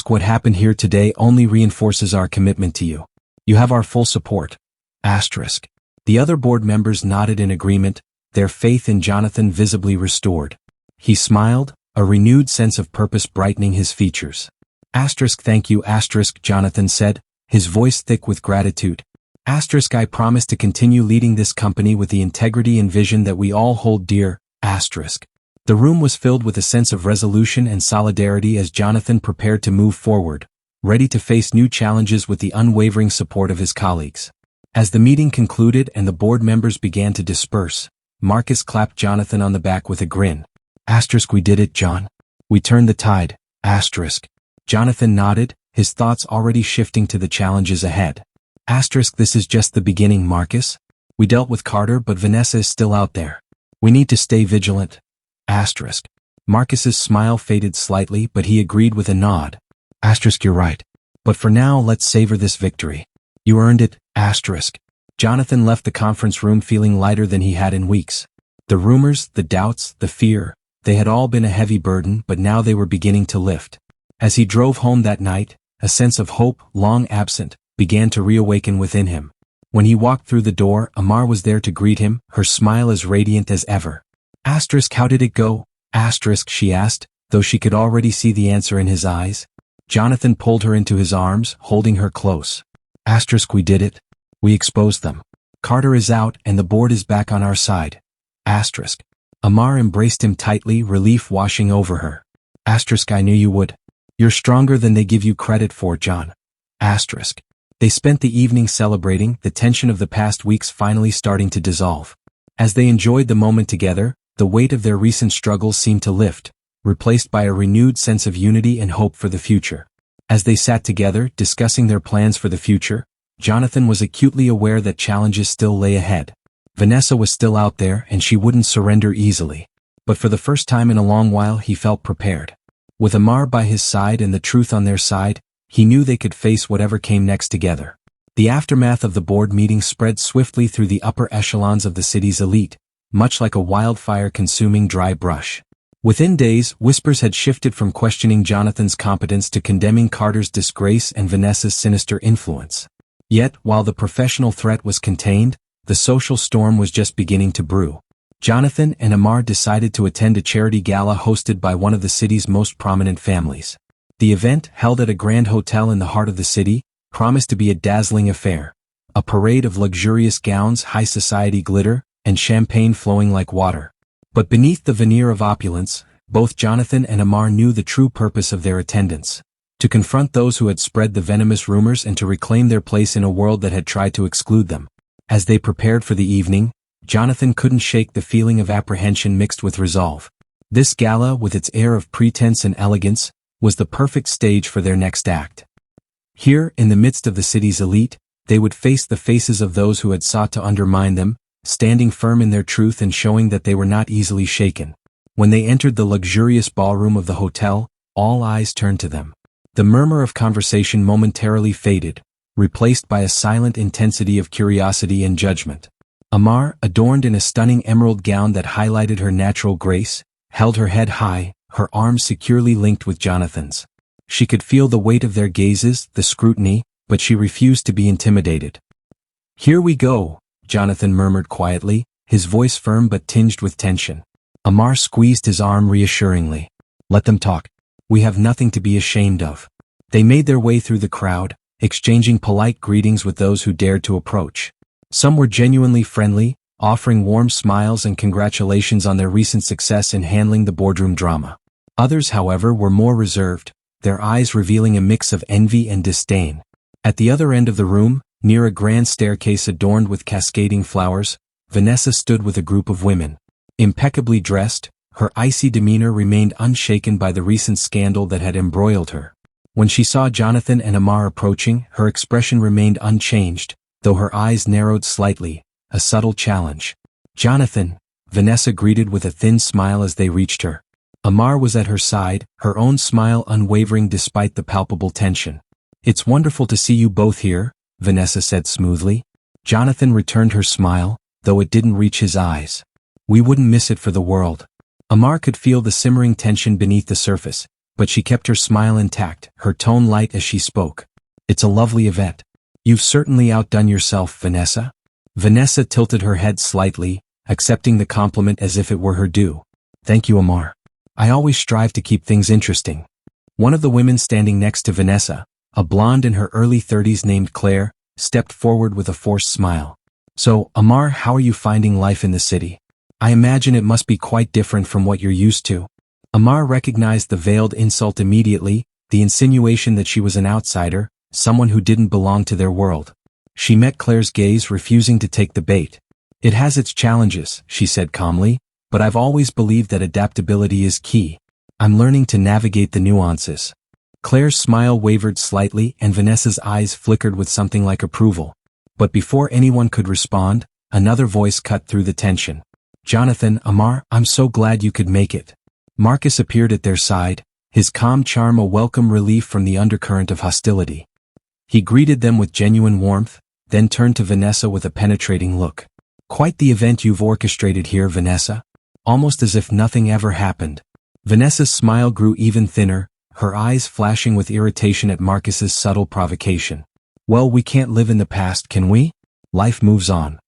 What happened here today only reinforces our commitment to you. You have our full support. The other board members nodded in agreement, their faith in Jonathan visibly restored. He smiled, a renewed sense of purpose brightening his features. Thank you, Jonathan said, his voice thick with gratitude. I promise to continue leading this company with the integrity and vision that we all hold dear. The room was filled with a sense of resolution and solidarity as Jonathan prepared to move forward, ready to face new challenges with the unwavering support of his colleagues. As the meeting concluded and the board members began to disperse, Marcus clapped Jonathan on the back with a grin. We did it, John. We turned the tide. Jonathan nodded, his thoughts already shifting to the challenges ahead. This is just the beginning, Marcus. We dealt with Carter, but Vanessa is still out there. We need to stay vigilant. Marcus's smile faded slightly, but he agreed with a nod. You're right. But for now, let's savor this victory. You earned it. Jonathan left the conference room feeling lighter than he had in weeks. The rumors, the doubts, the fear, they had all been a heavy burden, but now they were beginning to lift. As he drove home that night, a sense of hope, long absent, began to reawaken within him. When he walked through the door, Amar was there to greet him, her smile as radiant as ever. How did it go? She asked, though she could already see the answer in his eyes. Jonathan pulled her into his arms, holding her close. We did it. We exposed them. Carter is out and the board is back on our side. Amar embraced him tightly, relief washing over her. I knew you would. You're stronger than they give you credit for, John. They spent the evening celebrating, the tension of the past weeks finally starting to dissolve. As they enjoyed the moment together, the weight of their recent struggles seemed to lift, replaced by a renewed sense of unity and hope for the future. As they sat together, discussing their plans for the future, Jonathan was acutely aware that challenges still lay ahead. Vanessa was still out there and she wouldn't surrender easily. But for the first time in a long while he felt prepared. With Amar by his side and the truth on their side, he knew they could face whatever came next together. The aftermath of the board meeting spread swiftly through the upper echelons of the city's elite, much like a wildfire consuming dry brush. Within days, whispers had shifted from questioning Jonathan's competence to condemning Carter's disgrace and Vanessa's sinister influence. Yet, while the professional threat was contained, the social storm was just beginning to brew. Jonathan and Amar decided to attend a charity gala hosted by one of the city's most prominent families. The event, held at a grand hotel in the heart of the city, promised to be a dazzling affair. A parade of luxurious gowns, high society glitter, and champagne flowing like water. But beneath the veneer of opulence, both Jonathan and Amar knew the true purpose of their attendance: to confront those who had spread the venomous rumors and to reclaim their place in a world that had tried to exclude them. As they prepared for the evening, Jonathan couldn't shake the feeling of apprehension mixed with resolve. This gala, with its air of pretense and elegance, was the perfect stage for their next act. Here, in the midst of the city's elite, they would face the faces of those who had sought to undermine them, standing firm in their truth and showing that they were not easily shaken. When they entered the luxurious ballroom of the hotel, all eyes turned to them. The murmur of conversation momentarily faded, replaced by a silent intensity of curiosity and judgment. Amar, adorned in a stunning emerald gown that highlighted her natural grace, held her head high, her arms securely linked with Jonathan's. She could feel the weight of their gazes, the scrutiny, but she refused to be intimidated. "Here we go," Jonathan murmured quietly, his voice firm but tinged with tension. Amar squeezed his arm reassuringly. "Let them talk. We have nothing to be ashamed of." They made their way through the crowd, exchanging polite greetings with those who dared to approach. Some were genuinely friendly, offering warm smiles and congratulations on their recent success in handling the boardroom drama. Others, however, were more reserved, their eyes revealing a mix of envy and disdain. At the other end of the room, near a grand staircase adorned with cascading flowers, Vanessa stood with a group of women. Impeccably dressed, her icy demeanor remained unshaken by the recent scandal that had embroiled her. When she saw Jonathan and Amar approaching, her expression remained unchanged, though her eyes narrowed slightly, a subtle challenge. "Jonathan," Vanessa greeted with a thin smile as they reached her. Amar was at her side, her own smile unwavering despite the palpable tension. "It's wonderful to see you both here," Vanessa said smoothly. Jonathan returned her smile, though it didn't reach his eyes. "We wouldn't miss it for the world." Amar could feel the simmering tension beneath the surface, but she kept her smile intact, her tone light as she spoke. "It's a lovely event. You've certainly outdone yourself, Vanessa." Vanessa tilted her head slightly, accepting the compliment as if it were her due. "Thank you, Amar. I always strive to keep things interesting." One of the women standing next to Vanessa, a blonde in her early 30s named Claire, stepped forward with a forced smile. "So, Amar, how are you finding life in the city? I imagine it must be quite different from what you're used to." Amar recognized the veiled insult immediately, the insinuation that she was an outsider, someone who didn't belong to their world. She met Claire's gaze, refusing to take the bait. "It has its challenges," she said calmly, "but I've always believed that adaptability is key. I'm learning to navigate the nuances." Claire's smile wavered slightly and Vanessa's eyes flickered with something like approval. But before anyone could respond, another voice cut through the tension. "Jonathan, Amar, I'm so glad you could make it." Marcus appeared at their side, his calm charm a welcome relief from the undercurrent of hostility. He greeted them with genuine warmth, then turned to Vanessa with a penetrating look. "Quite the event you've orchestrated here, Vanessa. Almost as if nothing ever happened." Vanessa's smile grew even thinner, her eyes flashing with irritation at Marcus's subtle provocation. "Well, we can't live in the past, can we? Life moves on."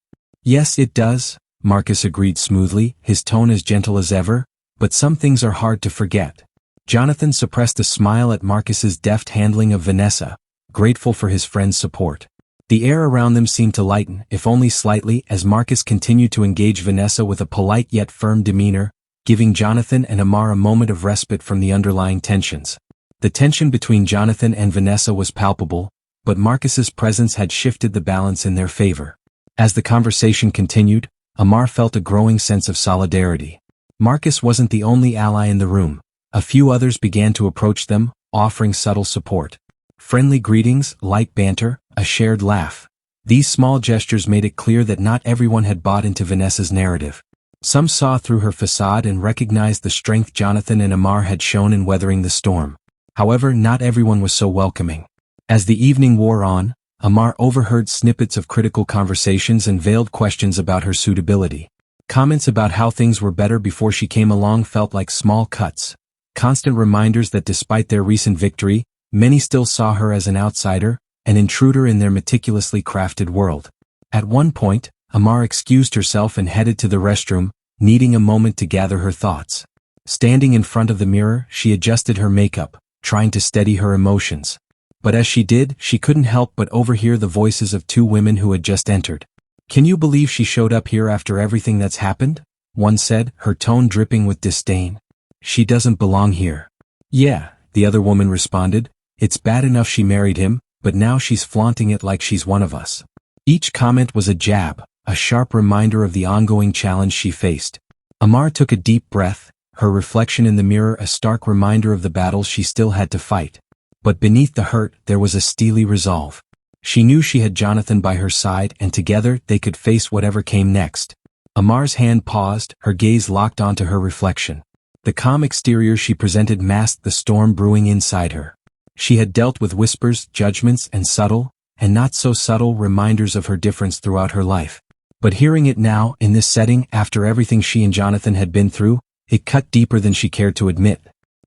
"Yes, it does," Marcus agreed smoothly, his tone as gentle as ever, "but some things are hard to forget." Jonathan suppressed a smile at Marcus's deft handling of Vanessa, grateful for his friend's support. The air around them seemed to lighten, if only slightly, as Marcus continued to engage Vanessa with a polite yet firm demeanor, giving Jonathan and Amar a moment of respite from the underlying tensions. The tension between Jonathan and Vanessa was palpable, but Marcus's presence had shifted the balance in their favor. As the conversation continued, Amar felt a growing sense of solidarity. Marcus wasn't the only ally in the room. A few others began to approach them, offering subtle support. Friendly greetings, light banter, a shared laugh. These small gestures made it clear that not everyone had bought into Vanessa's narrative. Some saw through her facade and recognized the strength Jonathan and Amar had shown in weathering the storm. However, not everyone was so welcoming. As the evening wore on, Amar overheard snippets of critical conversations and veiled questions about her suitability. Comments about how things were better before she came along felt like small cuts. Constant reminders that despite their recent victory, many still saw her as an outsider, an intruder in their meticulously crafted world. At one point, Amar excused herself and headed to the restroom, needing a moment to gather her thoughts. Standing in front of the mirror, she adjusted her makeup, trying to steady her emotions. But as she did, she couldn't help but overhear the voices of two women who had just entered. "Can you believe she showed up here after everything that's happened?" one said, her tone dripping with disdain. "She doesn't belong here." "Yeah," the other woman responded, "it's bad enough she married him, but now she's flaunting it like she's one of us." Each comment was a jab, a sharp reminder of the ongoing challenge she faced. Amar took a deep breath, her reflection in the mirror a stark reminder of the battles she still had to fight. But beneath the hurt, there was a steely resolve. She knew she had Jonathan by her side and together they could face whatever came next. Amar's hand paused, her gaze locked onto her reflection. The calm exterior she presented masked the storm brewing inside her. She had dealt with whispers, judgments, and subtle, and not so subtle reminders of her difference throughout her life. But hearing it now, in this setting, after everything she and Jonathan had been through, it cut deeper than she cared to admit.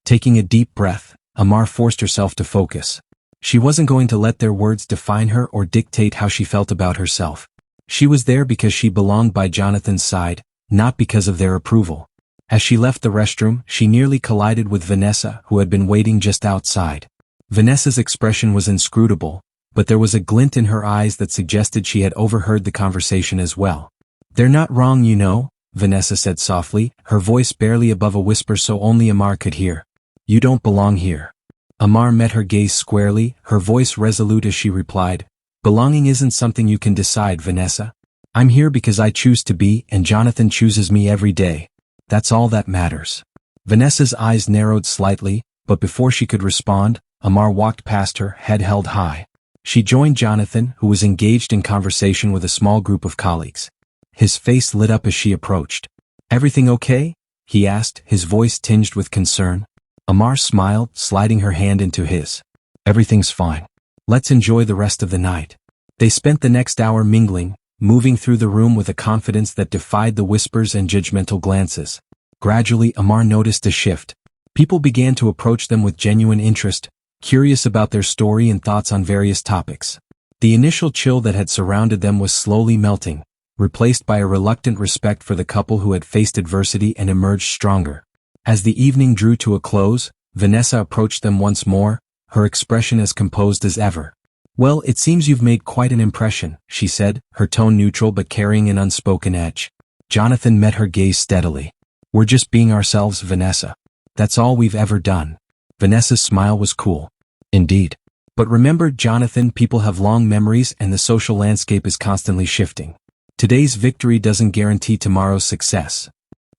Taking a deep breath, Amar forced herself to focus. She wasn't going to let their words define her or dictate how she felt about herself. She was there because she belonged by Jonathan's side, not because of their approval. As she left the restroom, she nearly collided with Vanessa, who had been waiting just outside. Vanessa's expression was inscrutable, but there was a glint in her eyes that suggested she had overheard the conversation as well. "They're not wrong, you know," Vanessa said softly, her voice barely above a whisper so only Amar could hear. "You don't belong here." Amar met her gaze squarely, her voice resolute as she replied, "Belonging isn't something you can decide, Vanessa. I'm here because I choose to be, and Jonathan chooses me every day. That's all that matters." Vanessa's eyes narrowed slightly, but before she could respond, Amar walked past her, head held high. She joined Jonathan, who was engaged in conversation with a small group of colleagues. His face lit up as she approached. "Everything okay?" he asked, his voice tinged with concern. Amar smiled, sliding her hand into his. "Everything's fine. Let's enjoy the rest of the night." They spent the next hour mingling, moving through the room with a confidence that defied the whispers and judgmental glances. Gradually, Amar noticed a shift. People began to approach them with genuine interest, curious about their story and thoughts on various topics. The initial chill that had surrounded them was slowly melting, replaced by a reluctant respect for the couple who had faced adversity and emerged stronger. As the evening drew to a close, Vanessa approached them once more, her expression as composed as ever. "Well, it seems you've made quite an impression," she said, her tone neutral but carrying an unspoken edge. Jonathan met her gaze steadily. "We're just being ourselves, Vanessa. That's all we've ever done." Vanessa's smile was cool. "Indeed. But remember, Jonathan, people have long memories and the social landscape is constantly shifting. Today's victory doesn't guarantee tomorrow's success."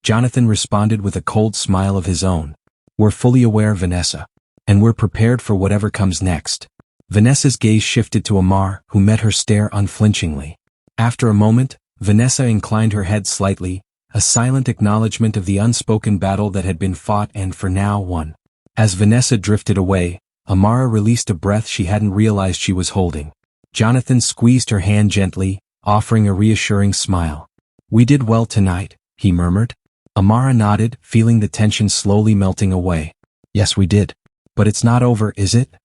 Jonathan responded with a cold smile of his own. "We're fully aware, Vanessa. And we're prepared for whatever comes next." Vanessa's gaze shifted to Amar, who met her stare unflinchingly. After a moment, Vanessa inclined her head slightly, a silent acknowledgement of the unspoken battle that had been fought and for now won. As Vanessa drifted away, Amara released a breath she hadn't realized she was holding. Jonathan squeezed her hand gently, offering a reassuring smile. "We did well tonight," he murmured. Amara nodded, feeling the tension slowly melting away. "Yes, we did. But it's not over, is it?"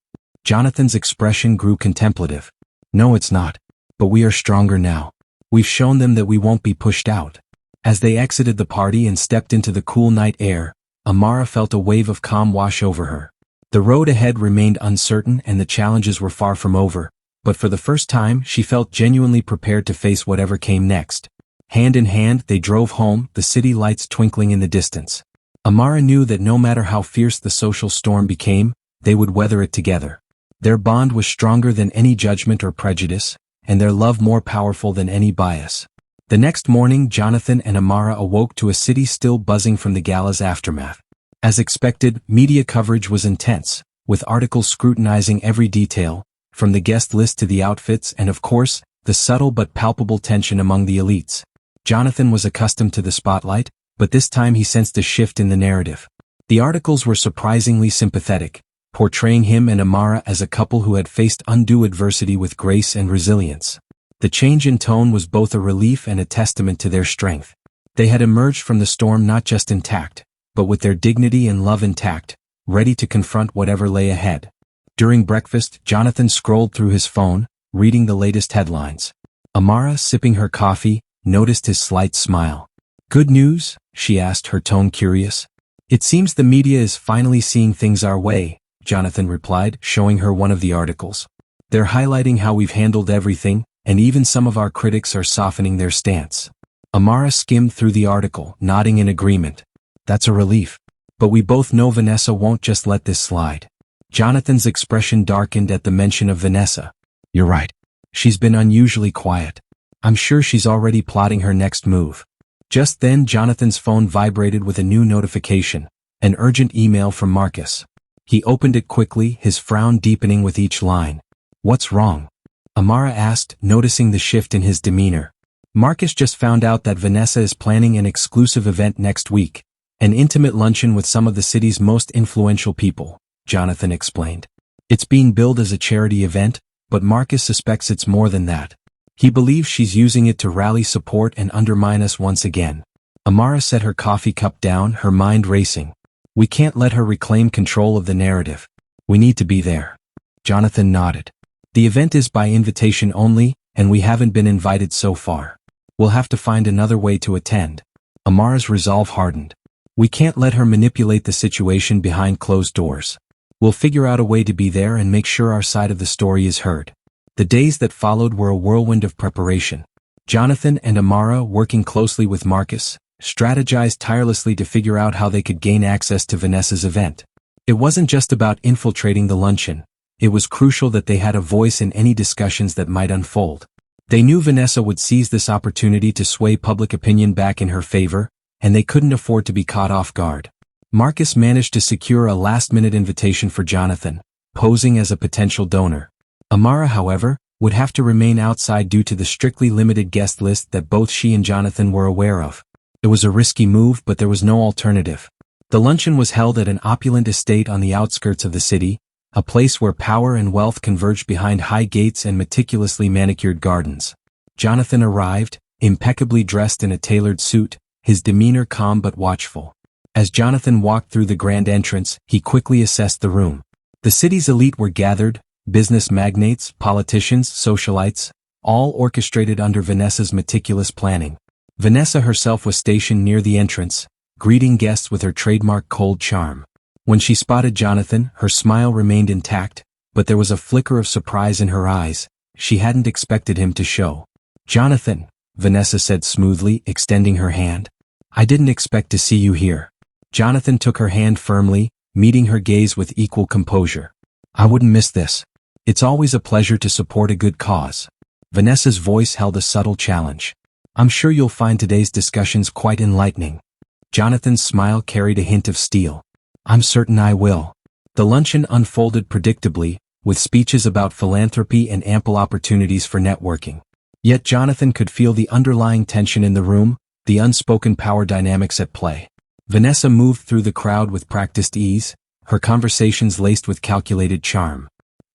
Jonathan's expression grew contemplative. "No, it's not. But we are stronger now. We've shown them that we won't be pushed out." As they exited the party and stepped into the cool night air, Amara felt a wave of calm wash over her. The road ahead remained uncertain and the challenges were far from over, but for the first time she felt genuinely prepared to face whatever came next. Hand in hand they drove home, the city lights twinkling in the distance. Amara knew that no matter how fierce the social storm became, they would weather it together. Their bond was stronger than any judgment or prejudice, and their love more powerful than any bias. The next morning, Jonathan and Amara awoke to a city still buzzing from the gala's aftermath. As expected, media coverage was intense, with articles scrutinizing every detail, from the guest list to the outfits and of course, the subtle but palpable tension among the elites. Jonathan was accustomed to the spotlight, but this time he sensed a shift in the narrative. The articles were surprisingly sympathetic, portraying him and Amara as a couple who had faced undue adversity with grace and resilience. The change in tone was both a relief and a testament to their strength. They had emerged from the storm not just intact, but with their dignity and love intact, ready to confront whatever lay ahead. During breakfast, Jonathan scrolled through his phone, reading the latest headlines. Amara, sipping her coffee, noticed his slight smile. "Good news?" she asked, her tone curious. "It seems the media is finally seeing things our way," Jonathan replied, showing her one of the articles. "They're highlighting how we've handled everything, and even some of our critics are softening their stance." Amara skimmed through the article, nodding in agreement. "That's a relief. But we both know Vanessa won't just let this slide." Jonathan's expression darkened at the mention of Vanessa. "You're right. She's been unusually quiet. I'm sure she's already plotting her next move." Just then Jonathan's phone vibrated with a new notification, an urgent email from Marcus. He opened it quickly, his frown deepening with each line. "What's wrong?" Amara asked, noticing the shift in his demeanor. "Marcus just found out that Vanessa is planning an exclusive event next week, an intimate luncheon with some of the city's most influential people," Jonathan explained. "It's being billed as a charity event, but Marcus suspects it's more than that. He believes she's using it to rally support and undermine us once again." Amara set her coffee cup down, her mind racing. "We can't let her reclaim control of the narrative. We need to be there." Jonathan nodded. "The event is by invitation only, and we haven't been invited so far. We'll have to find another way to attend." Amara's resolve hardened. We can't let her manipulate the situation behind closed doors. We'll figure out a way to be there and make sure our side of the story is heard. The days that followed were a whirlwind of preparation. Jonathan and Amara, working closely with Marcus, strategized tirelessly to figure out how they could gain access to Vanessa's event. It wasn't just about infiltrating the luncheon. It was crucial that they had a voice in any discussions that might unfold. They knew Vanessa would seize this opportunity to sway public opinion back in her favor, and they couldn't afford to be caught off guard. Marcus managed to secure a last-minute invitation for Jonathan, posing as a potential donor. Amara, however, would have to remain outside due to the strictly limited guest list that both she and Jonathan were aware of. It was a risky move, but there was no alternative. The luncheon was held at an opulent estate on the outskirts of the city, a place where power and wealth converged behind high gates and meticulously manicured gardens. Jonathan arrived, impeccably dressed in a tailored suit, his demeanor calm but watchful. As Jonathan walked through the grand entrance, he quickly assessed the room. The city's elite were gathered, business magnates, politicians, socialites, all orchestrated under Vanessa's meticulous planning. Vanessa herself was stationed near the entrance, greeting guests with her trademark cold charm. When she spotted Jonathan, her smile remained intact, but there was a flicker of surprise in her eyes. She hadn't expected him to show. "Jonathan," Vanessa said smoothly, extending her hand. "I didn't expect to see you here." Jonathan took her hand firmly, meeting her gaze with equal composure. "I wouldn't miss this. It's always a pleasure to support a good cause." Vanessa's voice held a subtle challenge. "I'm sure you'll find today's discussions quite enlightening." Jonathan's smile carried a hint of steel. "I'm certain I will." The luncheon unfolded predictably, with speeches about philanthropy and ample opportunities for networking. Yet Jonathan could feel the underlying tension in the room, the unspoken power dynamics at play. Vanessa moved through the crowd with practiced ease, her conversations laced with calculated charm.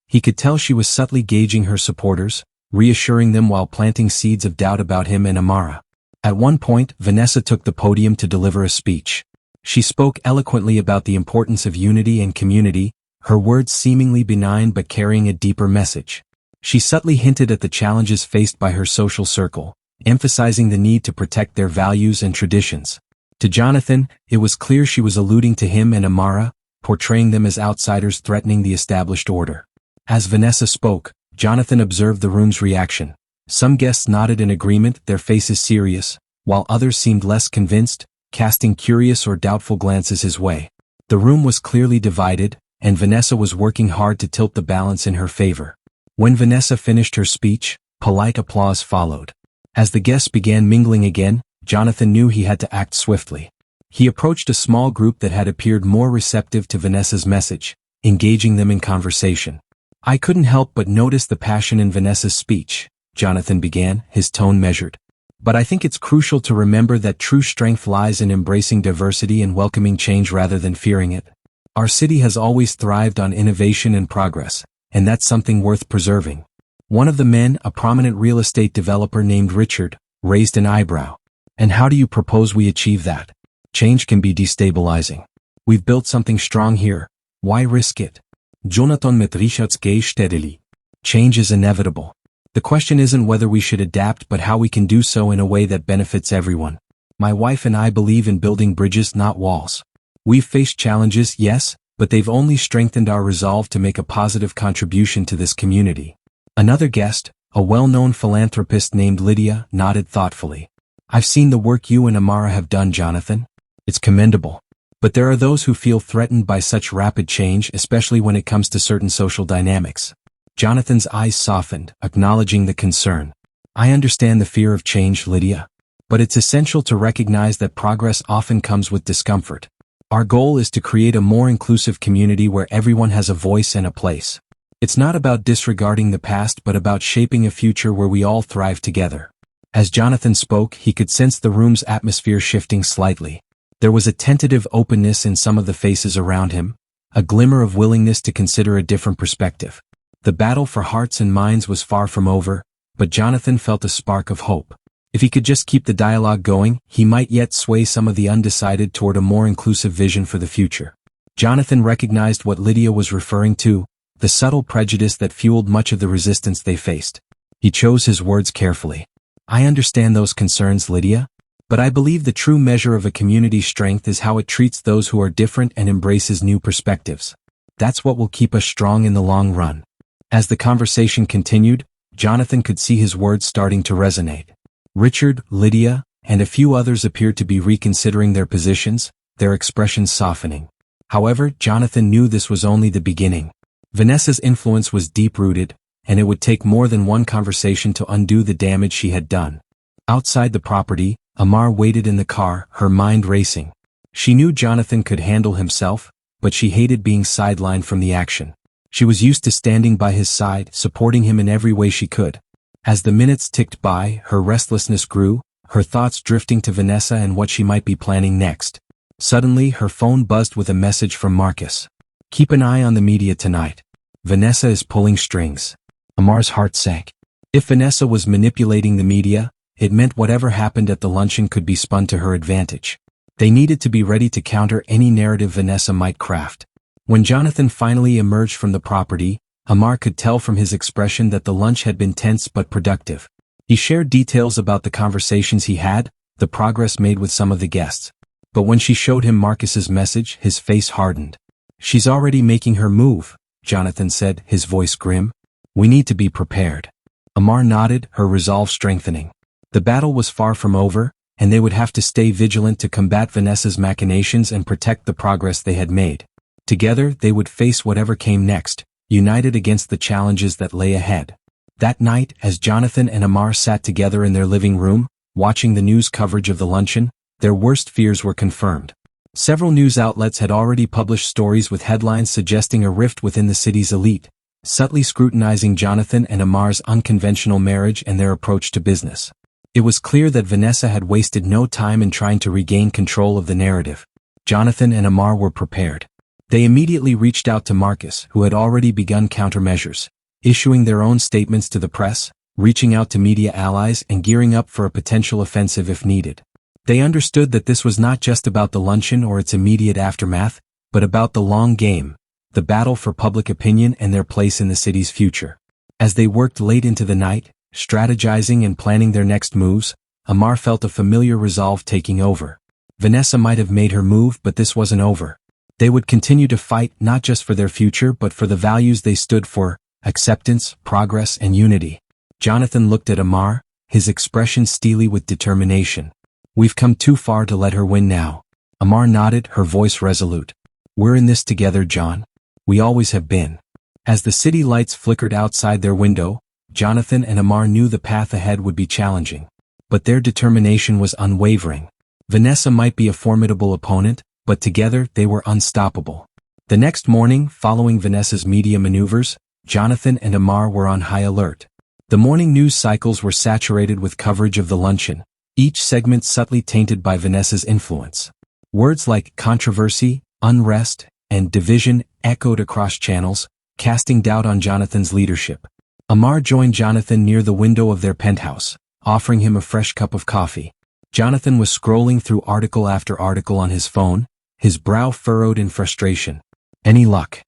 He could tell she was subtly gauging her supporters, reassuring them while planting seeds of doubt about him and Amara. At one point, Vanessa took the podium to deliver a speech. She spoke eloquently about the importance of unity and community, her words seemingly benign but carrying a deeper message. She subtly hinted at the challenges faced by her social circle, emphasizing the need to protect their values and traditions. To Jonathan, it was clear she was alluding to him and Amara, portraying them as outsiders threatening the established order. As Vanessa spoke, Jonathan observed the room's reaction. Some guests nodded in agreement, their faces serious, while others seemed less convinced, casting curious or doubtful glances his way. The room was clearly divided, and Vanessa was working hard to tilt the balance in her favor. When Vanessa finished her speech, polite applause followed. As the guests began mingling again, Jonathan knew he had to act swiftly. He approached a small group that had appeared more receptive to Vanessa's message, engaging them in conversation. "I couldn't help but notice the passion in Vanessa's speech," Jonathan began, his tone measured. "But I think it's crucial to remember that true strength lies in embracing diversity and welcoming change rather than fearing it. Our city has always thrived on innovation and progress, and that's something worth preserving." One of the men, a prominent real estate developer named Richard, raised an eyebrow. "And how do you propose we achieve that? Change can be destabilizing. We've built something strong here. Why risk it?" Jonathan met Richard's gaze steadily. "Change is inevitable. The question isn't whether we should adapt but how we can do so in a way that benefits everyone. My wife and I believe in building bridges, not walls. We've faced challenges, yes, but they've only strengthened our resolve to make a positive contribution to this community." Another guest, a well-known philanthropist named Lydia, nodded thoughtfully. "I've seen the work you and Amara have done, Jonathan. It's commendable. But there are those who feel threatened by such rapid change, especially when it comes to certain social dynamics." Jonathan's eyes softened, acknowledging the concern. "I understand the fear of change, Lydia. But it's essential to recognize that progress often comes with discomfort. Our goal is to create a more inclusive community where everyone has a voice and a place. It's not about disregarding the past but about shaping a future where we all thrive together." As Jonathan spoke, he could sense the room's atmosphere shifting slightly. There was a tentative openness in some of the faces around him, a glimmer of willingness to consider a different perspective. The battle for hearts and minds was far from over, but Jonathan felt a spark of hope. If he could just keep the dialogue going, he might yet sway some of the undecided toward a more inclusive vision for the future. Jonathan recognized what Lydia was referring to, the subtle prejudice that fueled much of the resistance they faced. He chose his words carefully. "I understand those concerns, Lydia, But I believe the true measure of a community's strength is how it treats those who are different and embraces new perspectives. That's what will keep us strong in the long run." As the conversation continued, Jonathan could see his words starting to resonate. Richard, Lydia, and a few others appeared to be reconsidering their positions, their expressions softening. However, Jonathan knew this was only the beginning. Vanessa's influence was deep-rooted, and it would take more than one conversation to undo the damage she had done. Outside the property, Amar waited in the car, her mind racing. She knew Jonathan could handle himself, but she hated being sidelined from the action. She was used to standing by his side, supporting him in every way she could. As the minutes ticked by, her restlessness grew, her thoughts drifting to Vanessa and what she might be planning next. Suddenly, her phone buzzed with a message from Marcus. "Keep an eye on the media tonight. Vanessa is pulling strings." Amar's heart sank. If Vanessa was manipulating the media, it meant whatever happened at the luncheon could be spun to her advantage. They needed to be ready to counter any narrative Vanessa might craft. When Jonathan finally emerged from the property, Amar could tell from his expression that the lunch had been tense but productive. He shared details about the conversations he had, the progress made with some of the guests. But when she showed him Marcus's message, his face hardened. "She's already making her move," Jonathan said, his voice grim. "We need to be prepared." Amar nodded, her resolve strengthening. The battle was far from over, and they would have to stay vigilant to combat Vanessa's machinations and protect the progress they had made. Together, they would face whatever came next, united against the challenges that lay ahead. That night, as Jonathan and Amar sat together in their living room, watching the news coverage of the luncheon, their worst fears were confirmed. Several news outlets had already published stories with headlines suggesting a rift within the city's elite, subtly scrutinizing Jonathan and Amar's unconventional marriage and their approach to business. It was clear that Vanessa had wasted no time in trying to regain control of the narrative. Jonathan and Amar were prepared. They immediately reached out to Marcus, who had already begun countermeasures, issuing their own statements to the press, reaching out to media allies and gearing up for a potential offensive if needed. They understood that this was not just about the luncheon or its immediate aftermath, but about the long game, the battle for public opinion and their place in the city's future. As they worked late into the night, strategizing and planning their next moves, Amar felt a familiar resolve taking over. Vanessa might have made her move, but this wasn't over. They would continue to fight not just for their future but for the values they stood for: acceptance, progress, and unity. Jonathan looked at Amar, his expression steely with determination. "We've come too far to let her win now." Amar nodded, her voice resolute. "We're in this together, John. We always have been." As the city lights flickered outside their window, Jonathan and Amar knew the path ahead would be challenging. But their determination was unwavering. Vanessa might be a formidable opponent, but together they were unstoppable. The next morning, following Vanessa's media maneuvers, Jonathan and Amar were on high alert. The morning news cycles were saturated with coverage of the luncheon, each segment subtly tainted by Vanessa's influence. Words like controversy, unrest, and division echoed across channels, casting doubt on Jonathan's leadership. Amar joined Jonathan near the window of their penthouse, offering him a fresh cup of coffee. Jonathan was scrolling through article after article on his phone, his brow furrowed in frustration. "Any luck?"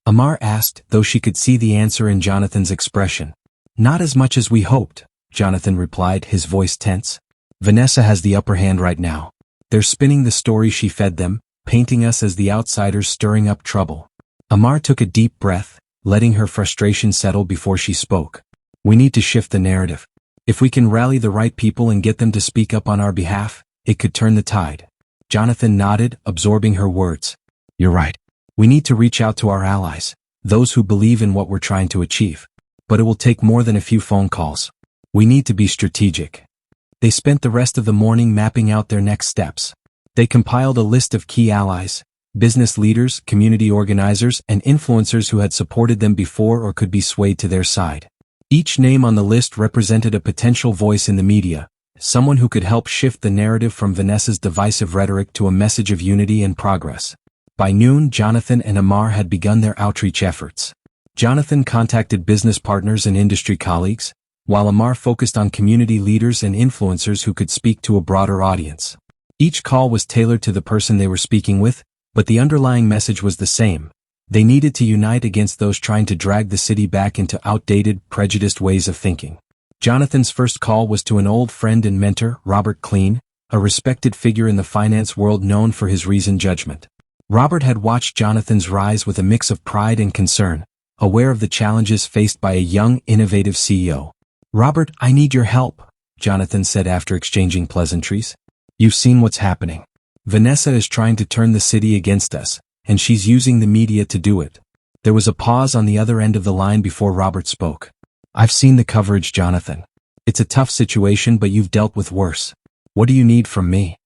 Amar asked, though she could see the answer in Jonathan's expression. "Not as much as we hoped," Jonathan replied, his voice tense. "Vanessa has the upper hand right now. They're spinning the story she fed them, painting us as the outsiders stirring up trouble." Amar took a deep breath, letting her frustration settle before she spoke. "We need to shift the narrative. If we can rally the right people and get them to speak up on our behalf, it could turn the tide." Jonathan nodded, absorbing her words. "You're right. We need to reach out to our allies, those who believe in what we're trying to achieve. But it will take more than a few phone calls. We need to be strategic." They spent the rest of the morning mapping out their next steps. They compiled a list of key allies, business leaders, community organizers, and influencers who had supported them before or could be swayed to their side. Each name on the list represented a potential voice in the media, someone who could help shift the narrative from Vanessa's divisive rhetoric to a message of unity and progress. By noon, Jonathan and Amar had begun their outreach efforts. Jonathan contacted business partners and industry colleagues, while Amar focused on community leaders and influencers who could speak to a broader audience. Each call was tailored to the person they were speaking with, but the underlying message was the same. They needed to unite against those trying to drag the city back into outdated, prejudiced ways of thinking. Jonathan's first call was to an old friend and mentor, Robert Klein, a respected figure in the finance world known for his reasoned judgment. Robert had watched Jonathan's rise with a mix of pride and concern, aware of the challenges faced by a young, innovative CEO. "Robert, I need your help," Jonathan said after exchanging pleasantries. "You've seen what's happening. Vanessa is trying to turn the city against us, and she's using the media to do it." There was a pause on the other end of the line before Robert spoke. "I've seen the coverage, Jonathan. It's a tough situation, but you've dealt with worse. What do you need from me?"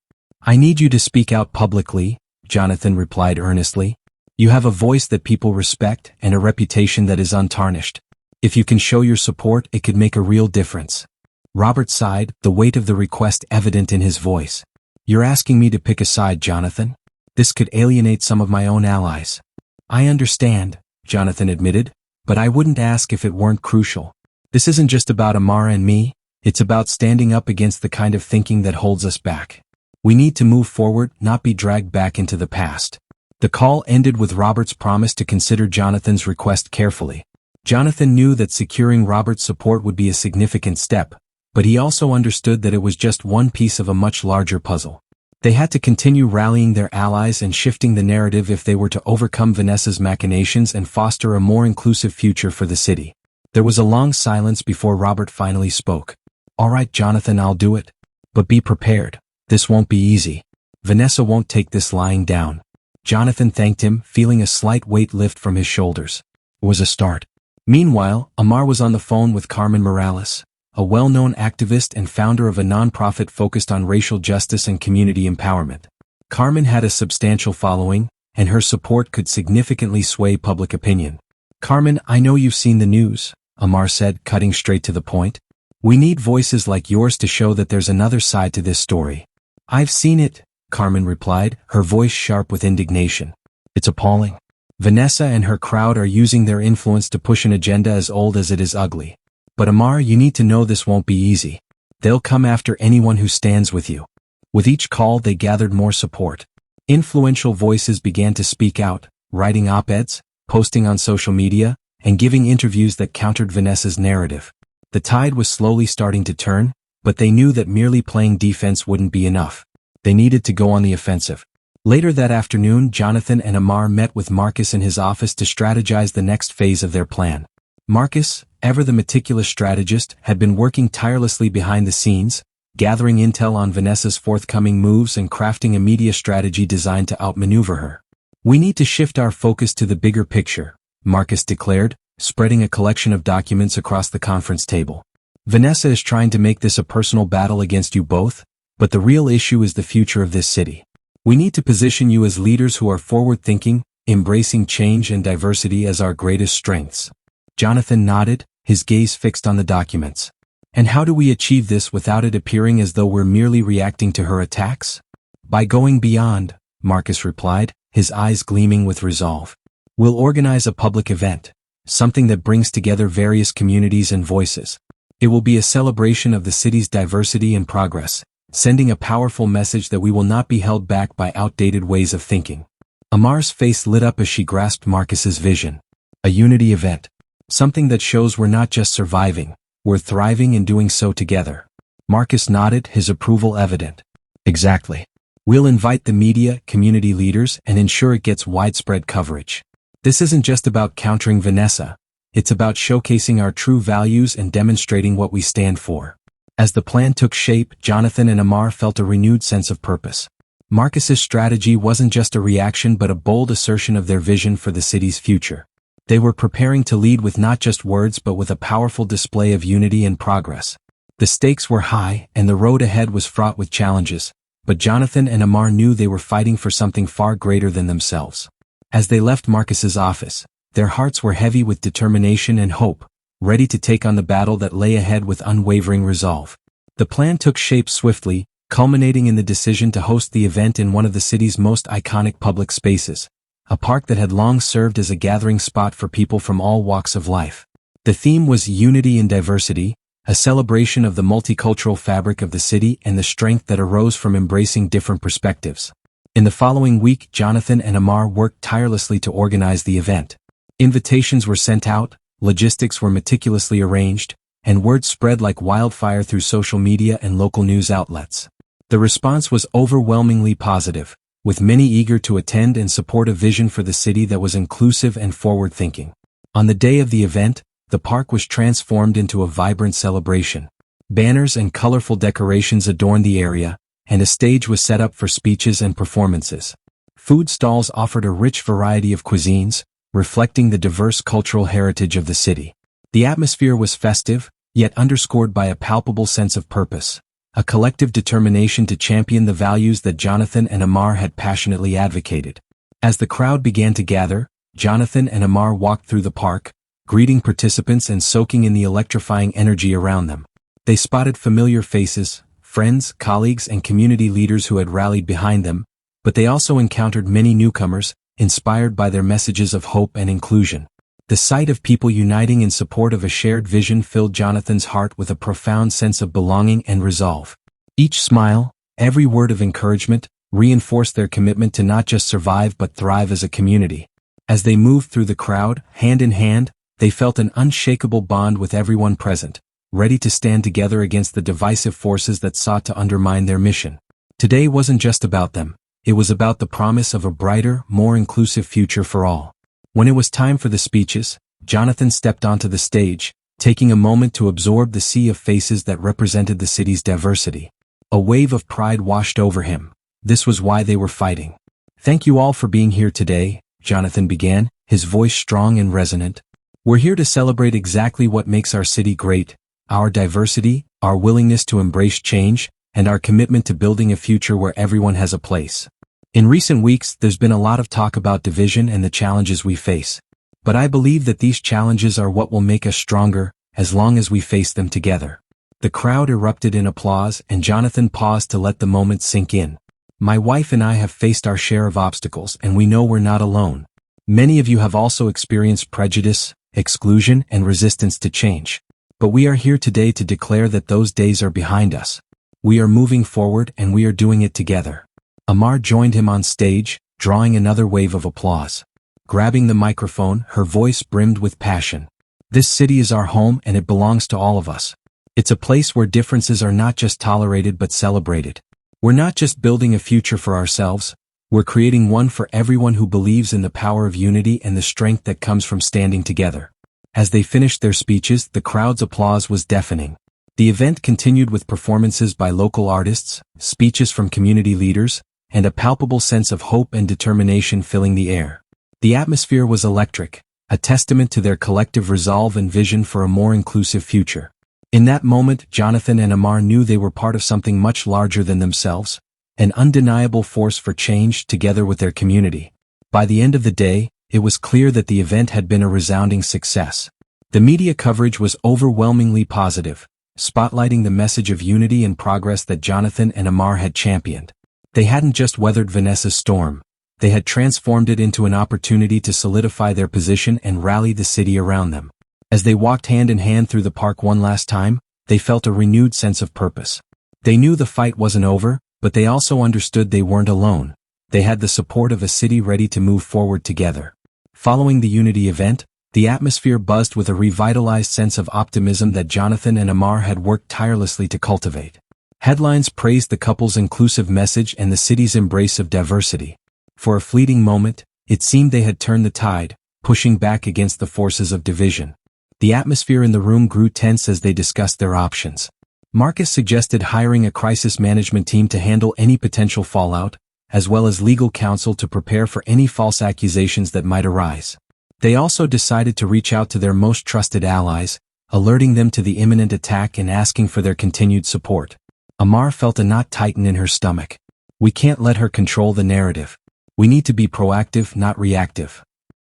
"I need you to speak out publicly," Jonathan replied earnestly. "You have a voice that people respect and a reputation that is untarnished. If you can show your support, it could make a real difference." Robert sighed, the weight of the request evident in his voice. "You're asking me to pick a side, Jonathan? This could alienate some of my own allies." "I understand," Jonathan admitted, "but I wouldn't ask if it weren't crucial. This isn't just about Amara and me, it's about standing up against the kind of thinking that holds us back. We need to move forward, not be dragged back into the past." The call ended with Robert's promise to consider Jonathan's request carefully. Jonathan knew that securing Robert's support would be a significant step, but he also understood that it was just one piece of a much larger puzzle. They had to continue rallying their allies and shifting the narrative if they were to overcome Vanessa's machinations and foster a more inclusive future for the city. There was a long silence before Robert finally spoke. "All right, Jonathan, I'll do it. But be prepared. This won't be easy. Vanessa won't take this lying down." Jonathan thanked him, feeling a slight weight lift from his shoulders. It was a start. Meanwhile, Amar was on the phone with Carmen Morales, a well-known activist and founder of a nonprofit focused on racial justice and community empowerment. Carmen had a substantial following, and her support could significantly sway public opinion. "Carmen, I know you've seen the news," Amar said, cutting straight to the point. "We need voices like yours to show that there's another side to this story." "I've seen it," Carmen replied, her voice sharp with indignation. "It's appalling. Vanessa and her crowd are using their influence to push an agenda as old as it is ugly. But Amar, you need to know this won't be easy. They'll come after anyone who stands with you." With each call, they gathered more support. Influential voices began to speak out, writing op-eds, posting on social media, and giving interviews that countered Vanessa's narrative. The tide was slowly starting to turn, but they knew that merely playing defense wouldn't be enough. They needed to go on the offensive. Later that afternoon, Jonathan and Amar met with Marcus in his office to strategize the next phase of their plan. Marcus, ever the meticulous strategist, had been working tirelessly behind the scenes, gathering intel on Vanessa's forthcoming moves and crafting a media strategy designed to outmaneuver her. "We need to shift our focus to the bigger picture," Marcus declared, spreading a collection of documents across the conference table. "Vanessa is trying to make this a personal battle against you both, but the real issue is the future of this city. We need to position you as leaders who are forward-thinking, embracing change and diversity as our greatest strengths." Jonathan nodded, his gaze fixed on the documents. "And how do we achieve this without it appearing as though we're merely reacting to her attacks?" "By going beyond," Marcus replied, his eyes gleaming with resolve. "We'll organize a public event, something that brings together various communities and voices. It will be a celebration of the city's diversity and progress, sending a powerful message that we will not be held back by outdated ways of thinking." Amar's face lit up as she grasped Marcus's vision. A unity event. Something that shows we're not just surviving, we're thriving and doing so together. Marcus nodded, his approval evident. "Exactly. We'll invite the media, community leaders, and ensure it gets widespread coverage. This isn't just about countering Vanessa. It's about showcasing our true values and demonstrating what we stand for." As the plan took shape, Jonathan and Amar felt a renewed sense of purpose. Marcus's strategy wasn't just a reaction but a bold assertion of their vision for the city's future. They were preparing to lead with not just words but with a powerful display of unity and progress. The stakes were high, and the road ahead was fraught with challenges, but Jonathan and Amar knew they were fighting for something far greater than themselves. As they left Marcus's office, their hearts were heavy with determination and hope, ready to take on the battle that lay ahead with unwavering resolve. The plan took shape swiftly, culminating in the decision to host the event in one of the city's most iconic public spaces, a park that had long served as a gathering spot for people from all walks of life. The theme was Unity in Diversity, a celebration of the multicultural fabric of the city and the strength that arose from embracing different perspectives. In the following week, Jonathan and Amar worked tirelessly to organize the event. Invitations were sent out, logistics were meticulously arranged, and word spread like wildfire through social media and local news outlets. The response was overwhelmingly positive, with many eager to attend and support a vision for the city that was inclusive and forward-thinking. On the day of the event, the park was transformed into a vibrant celebration. Banners and colorful decorations adorned the area, and a stage was set up for speeches and performances. Food stalls offered a rich variety of cuisines, reflecting the diverse cultural heritage of the city. The atmosphere was festive, yet underscored by a palpable sense of purpose, a collective determination to champion the values that Jonathan and Amar had passionately advocated. As the crowd began to gather, Jonathan and Amar walked through the park, greeting participants and soaking in the electrifying energy around them. They spotted familiar faces, friends, colleagues, and community leaders who had rallied behind them, but they also encountered many newcomers, inspired by their messages of hope and inclusion. The sight of people uniting in support of a shared vision filled Jonathan's heart with a profound sense of belonging and resolve. Each smile, every word of encouragement, reinforced their commitment to not just survive but thrive as a community. As they moved through the crowd, hand in hand, they felt an unshakable bond with everyone present, ready to stand together against the divisive forces that sought to undermine their mission. Today wasn't just about them. It was about the promise of a brighter, more inclusive future for all. When it was time for the speeches, Jonathan stepped onto the stage, taking a moment to absorb the sea of faces that represented the city's diversity. A wave of pride washed over him. This was why they were fighting. "Thank you all for being here today," Jonathan began, his voice strong and resonant. "We're here to celebrate exactly what makes our city great, our diversity, our willingness to embrace change, and our commitment to building a future where everyone has a place. In recent weeks, there's been a lot of talk about division and the challenges we face. But I believe that these challenges are what will make us stronger, as long as we face them together." The crowd erupted in applause, and Jonathan paused to let the moment sink in. "My wife and I have faced our share of obstacles, and we know we're not alone. Many of you have also experienced prejudice, exclusion, and resistance to change. But we are here today to declare that those days are behind us. We are moving forward, and we are doing it together." Amar joined him on stage, drawing another wave of applause. Grabbing the microphone, her voice brimmed with passion. "This city is our home, and it belongs to all of us. It's a place where differences are not just tolerated but celebrated. We're not just building a future for ourselves, we're creating one for everyone who believes in the power of unity and the strength that comes from standing together." As they finished their speeches, the crowd's applause was deafening. The event continued with performances by local artists, speeches from community leaders, and a palpable sense of hope and determination filling the air. The atmosphere was electric, a testament to their collective resolve and vision for a more inclusive future. In that moment, Jonathan and Amar knew they were part of something much larger than themselves, an undeniable force for change together with their community. By the end of the day, it was clear that the event had been a resounding success. The media coverage was overwhelmingly positive, spotlighting the message of unity and progress that Jonathan and Amar had championed. They hadn't just weathered Vanessa's storm, they had transformed it into an opportunity to solidify their position and rally the city around them. As they walked hand in hand through the park one last time, they felt a renewed sense of purpose. They knew the fight wasn't over, but they also understood they weren't alone. They had the support of a city ready to move forward together. Following the Unity event, the atmosphere buzzed with a revitalized sense of optimism that Jonathan and Amar had worked tirelessly to cultivate. Headlines praised the couple's inclusive message and the city's embrace of diversity. For a fleeting moment, it seemed they had turned the tide, pushing back against the forces of division. The atmosphere in the room grew tense as they discussed their options. Marcus suggested hiring a crisis management team to handle any potential fallout, as well as legal counsel to prepare for any false accusations that might arise. They also decided to reach out to their most trusted allies, alerting them to the imminent attack and asking for their continued support. Amar felt a knot tighten in her stomach. "We can't let her control the narrative. We need to be proactive, not reactive."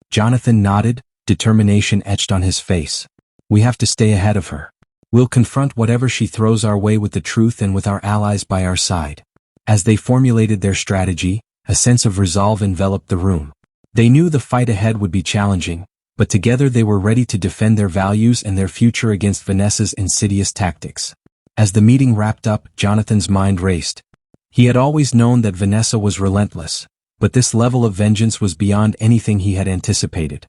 Jonathan nodded, determination etched on his face. "We have to stay ahead of her. We'll confront whatever she throws our way with the truth and with our allies by our side." As they formulated their strategy, a sense of resolve enveloped the room. They knew the fight ahead would be challenging, but together they were ready to defend their values and their future against Vanessa's insidious tactics. As the meeting wrapped up, Jonathan's mind raced. He had always known that Vanessa was relentless, but this level of vengeance was beyond anything he had anticipated.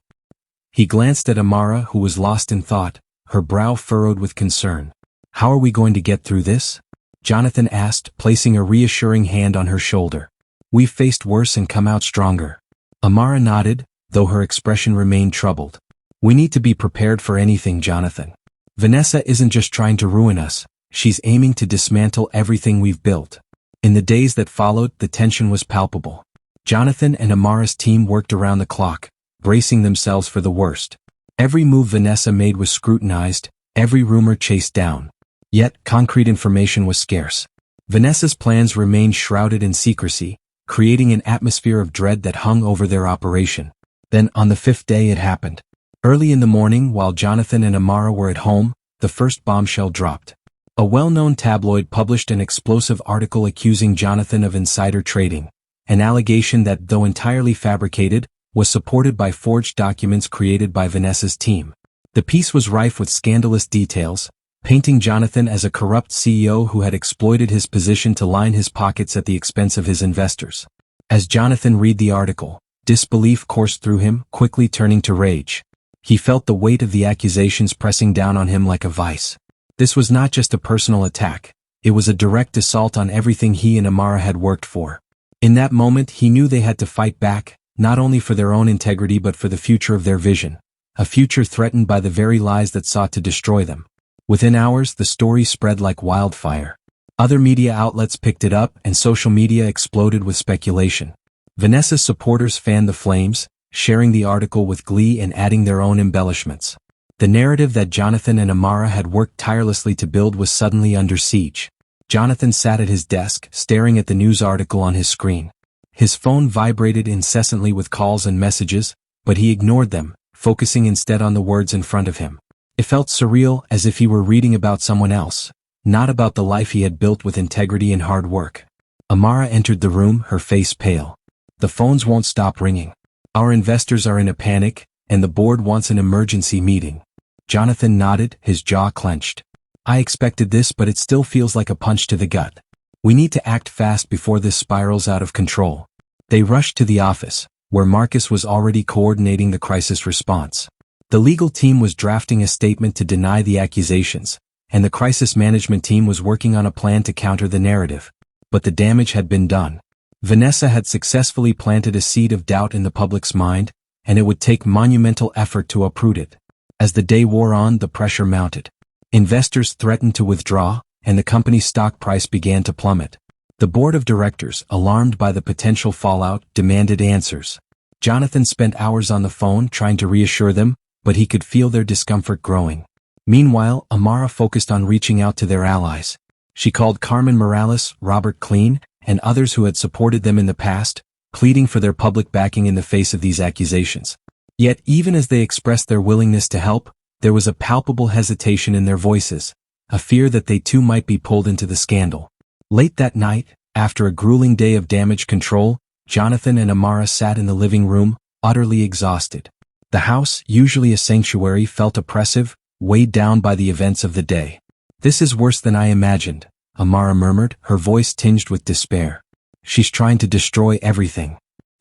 He glanced at Amara, who was lost in thought, her brow furrowed with concern. "How are we going to get through this?" Jonathan asked, placing a reassuring hand on her shoulder. "We've faced worse and come out stronger." Amara nodded, though her expression remained troubled. "We need to be prepared for anything, Jonathan. Vanessa isn't just trying to ruin us, she's aiming to dismantle everything we've built." In the days that followed, the tension was palpable. Jonathan and Amara's team worked around the clock, bracing themselves for the worst. Every move Vanessa made was scrutinized, every rumor chased down. Yet, concrete information was scarce. Vanessa's plans remained shrouded in secrecy, creating an atmosphere of dread that hung over their operation. Then, on the 5th day, it happened. Early in the morning, while Jonathan and Amara were at home, the first bombshell dropped. A well-known tabloid published an explosive article accusing Jonathan of insider trading, an allegation that, though entirely fabricated, was supported by forged documents created by Vanessa's team. The piece was rife with scandalous details, painting Jonathan as a corrupt CEO who had exploited his position to line his pockets at the expense of his investors. As Jonathan read the article, disbelief coursed through him, quickly turning to rage. He felt the weight of the accusations pressing down on him like a vice. This was not just a personal attack, it was a direct assault on everything he and Amara had worked for. In that moment he knew they had to fight back, not only for their own integrity but for the future of their vision, a future threatened by the very lies that sought to destroy them. Within hours, the story spread like wildfire. Other media outlets picked it up and social media exploded with speculation. Vanessa's supporters fanned the flames, sharing the article with glee and adding their own embellishments. The narrative that Jonathan and Amara had worked tirelessly to build was suddenly under siege. Jonathan sat at his desk, staring at the news article on his screen. His phone vibrated incessantly with calls and messages, but he ignored them, focusing instead on the words in front of him. It felt surreal, as if he were reading about someone else, not about the life he had built with integrity and hard work. Amara entered the room, her face pale. "The phones won't stop ringing. Our investors are in a panic, and the board wants an emergency meeting." Jonathan nodded, his jaw clenched. "I expected this, but it still feels like a punch to the gut. We need to act fast before this spirals out of control." They rushed to the office, where Marcus was already coordinating the crisis response. The legal team was drafting a statement to deny the accusations, and the crisis management team was working on a plan to counter the narrative. But the damage had been done. Vanessa had successfully planted a seed of doubt in the public's mind, and it would take monumental effort to uproot it. As the day wore on, the pressure mounted. Investors threatened to withdraw, and the company's stock price began to plummet. The board of directors, alarmed by the potential fallout, demanded answers. Jonathan spent hours on the phone trying to reassure them, but he could feel their discomfort growing. Meanwhile, Amara focused on reaching out to their allies. She called Carmen Morales, Robert Klein, and others who had supported them in the past, pleading for their public backing in the face of these accusations. Yet even as they expressed their willingness to help, there was a palpable hesitation in their voices, a fear that they too might be pulled into the scandal. Late that night, after a grueling day of damage control, Jonathan and Amara sat in the living room, utterly exhausted. The house, usually a sanctuary, felt oppressive, weighed down by the events of the day. "This is worse than I imagined," Amara murmured, her voice tinged with despair. "She's trying to destroy everything."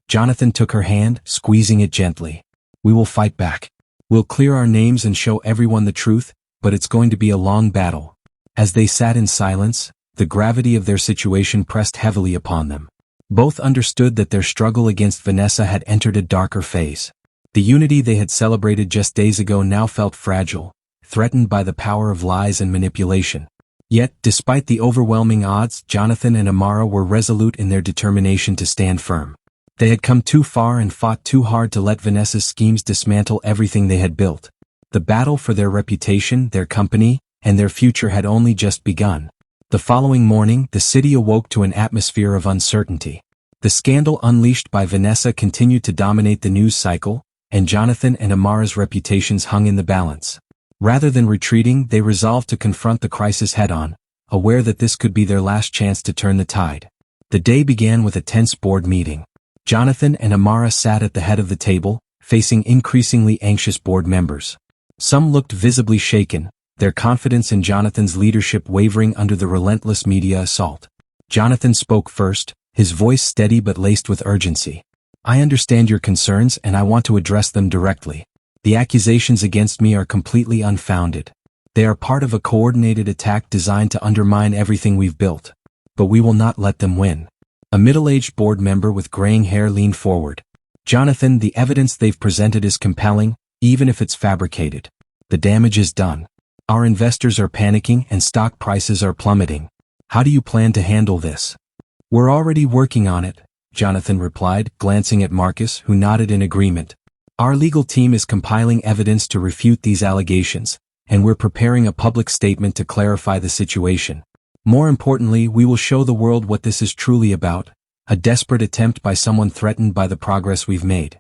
Jonathan took her hand, squeezing it gently. "We will fight back. We'll clear our names and show everyone the truth, but it's going to be a long battle." As they sat in silence, the gravity of their situation pressed heavily upon them. Both understood that their struggle against Vanessa had entered a darker phase. The unity they had celebrated just days ago now felt fragile, threatened by the power of lies and manipulation. Yet, despite the overwhelming odds, Jonathan and Amara were resolute in their determination to stand firm. They had come too far and fought too hard to let Vanessa's schemes dismantle everything they had built. The battle for their reputation, their company, and their future had only just begun. The following morning, the city awoke to an atmosphere of uncertainty. The scandal unleashed by Vanessa continued to dominate the news cycle, and Jonathan and Amara's reputations hung in the balance. Rather than retreating, they resolved to confront the crisis head-on, aware that this could be their last chance to turn the tide. The day began with a tense board meeting. Jonathan and Amara sat at the head of the table, facing increasingly anxious board members. Some looked visibly shaken, their confidence in Jonathan's leadership wavering under the relentless media assault. Jonathan spoke first, his voice steady but laced with urgency. "I understand your concerns and I want to address them directly. The accusations against me are completely unfounded. They are part of a coordinated attack designed to undermine everything we've built. But we will not let them win. A middle-aged board member with graying hair leaned forward. Jonathan, the evidence they've presented is compelling, even if it's fabricated. The damage is done. Our investors are panicking and stock prices are plummeting. How do you plan to handle this? We're already working on it, Jonathan replied, glancing at Marcus, who nodded in agreement. Our legal team is compiling evidence to refute these allegations, and we're preparing a public statement to clarify the situation. More importantly, we will show the world what this is truly about, a desperate attempt by someone threatened by the progress we've made.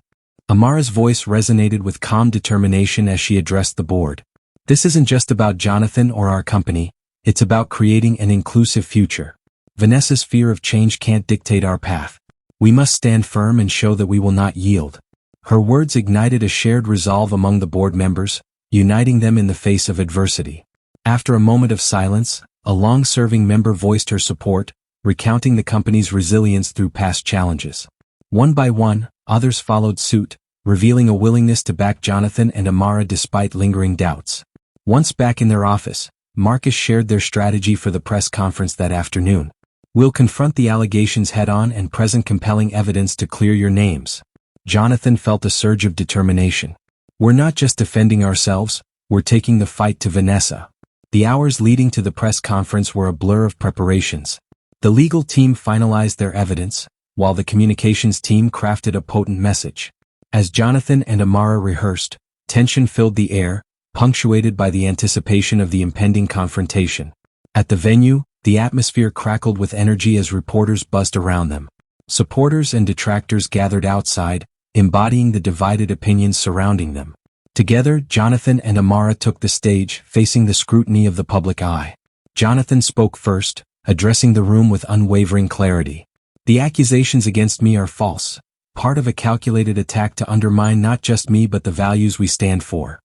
Amara's voice resonated with calm determination as she addressed the board. This isn't just about Jonathan or our company, it's about creating an inclusive future. Vanessa's fear of change can't dictate our path. We must stand firm and show that we will not yield. Her words ignited a shared resolve among the board members, uniting them in the face of adversity. After a moment of silence, a long-serving member voiced her support, recounting the company's resilience through past challenges. One by one, others followed suit, revealing a willingness to back Jonathan and Amara despite lingering doubts. Once back in their office, Marcus shared their strategy for the press conference that afternoon. We'll confront the allegations head-on and present compelling evidence to clear your names. Jonathan felt a surge of determination. We're not just defending ourselves, we're taking the fight to Vanessa. The hours leading to the press conference were a blur of preparations. The legal team finalized their evidence, while the communications team crafted a potent message. As Jonathan and Amara rehearsed, tension filled the air, punctuated by the anticipation of the impending confrontation. At the venue, the atmosphere crackled with energy as reporters buzzed around them. Supporters and detractors gathered outside, embodying the divided opinions surrounding them. Together, Jonathan and Amara took the stage, facing the scrutiny of the public eye. Jonathan spoke first, addressing the room with unwavering clarity. The accusations against me are false, part of a calculated attack to undermine not just me but the values we stand for.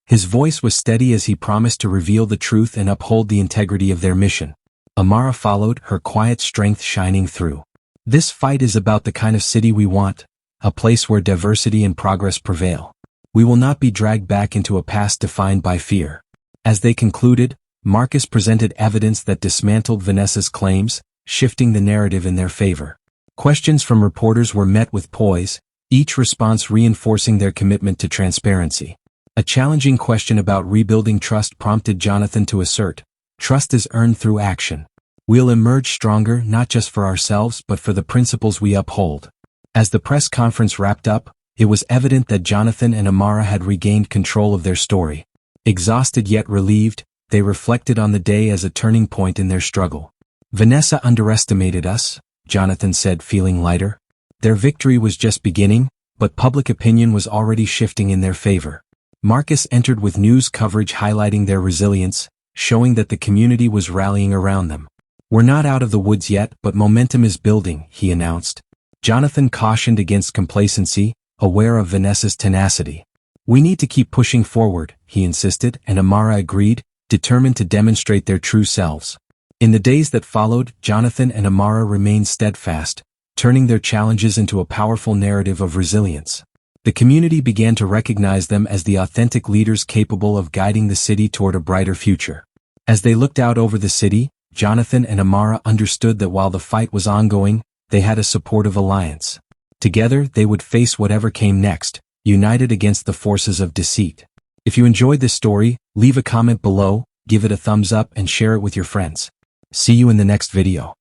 His voice was steady as he promised to reveal the truth and uphold the integrity of their mission. Amara followed, her quiet strength shining through. This fight is about the kind of city we want, a place where diversity and progress prevail. We will not be dragged back into a past defined by fear. As they concluded, Marcus presented evidence that dismantled Vanessa's claims, shifting the narrative in their favor. Questions from reporters were met with poise, each response reinforcing their commitment to transparency. A challenging question about rebuilding trust prompted Jonathan to assert, "Trust is earned through action. We'll emerge stronger not just for ourselves but for the principles we uphold." As the press conference wrapped up, it was evident that Jonathan and Amara had regained control of their story. Exhausted yet relieved, they reflected on the day as a turning point in their struggle. "Vanessa underestimated us," Jonathan said, feeling lighter. Their victory was just beginning, but public opinion was already shifting in their favor. Marcus entered with news coverage highlighting their resilience, showing that the community was rallying around them. "We're not out of the woods yet, but momentum is building," he announced. Jonathan cautioned against complacency, aware of Vanessa's tenacity. "We need to keep pushing forward," he insisted, and Amara agreed, determined to demonstrate their true selves. In the days that followed, Jonathan and Amara remained steadfast, turning their challenges into a powerful narrative of resilience. The community began to recognize them as the authentic leaders capable of guiding the city toward a brighter future. As they looked out over the city, Jonathan and Amara understood that while the fight was ongoing, they had a supportive alliance. Together, they would face whatever came next, united against the forces of deceit. If you enjoyed this story, leave a comment below, give it a thumbs up and share it with your friends. See you in the next video.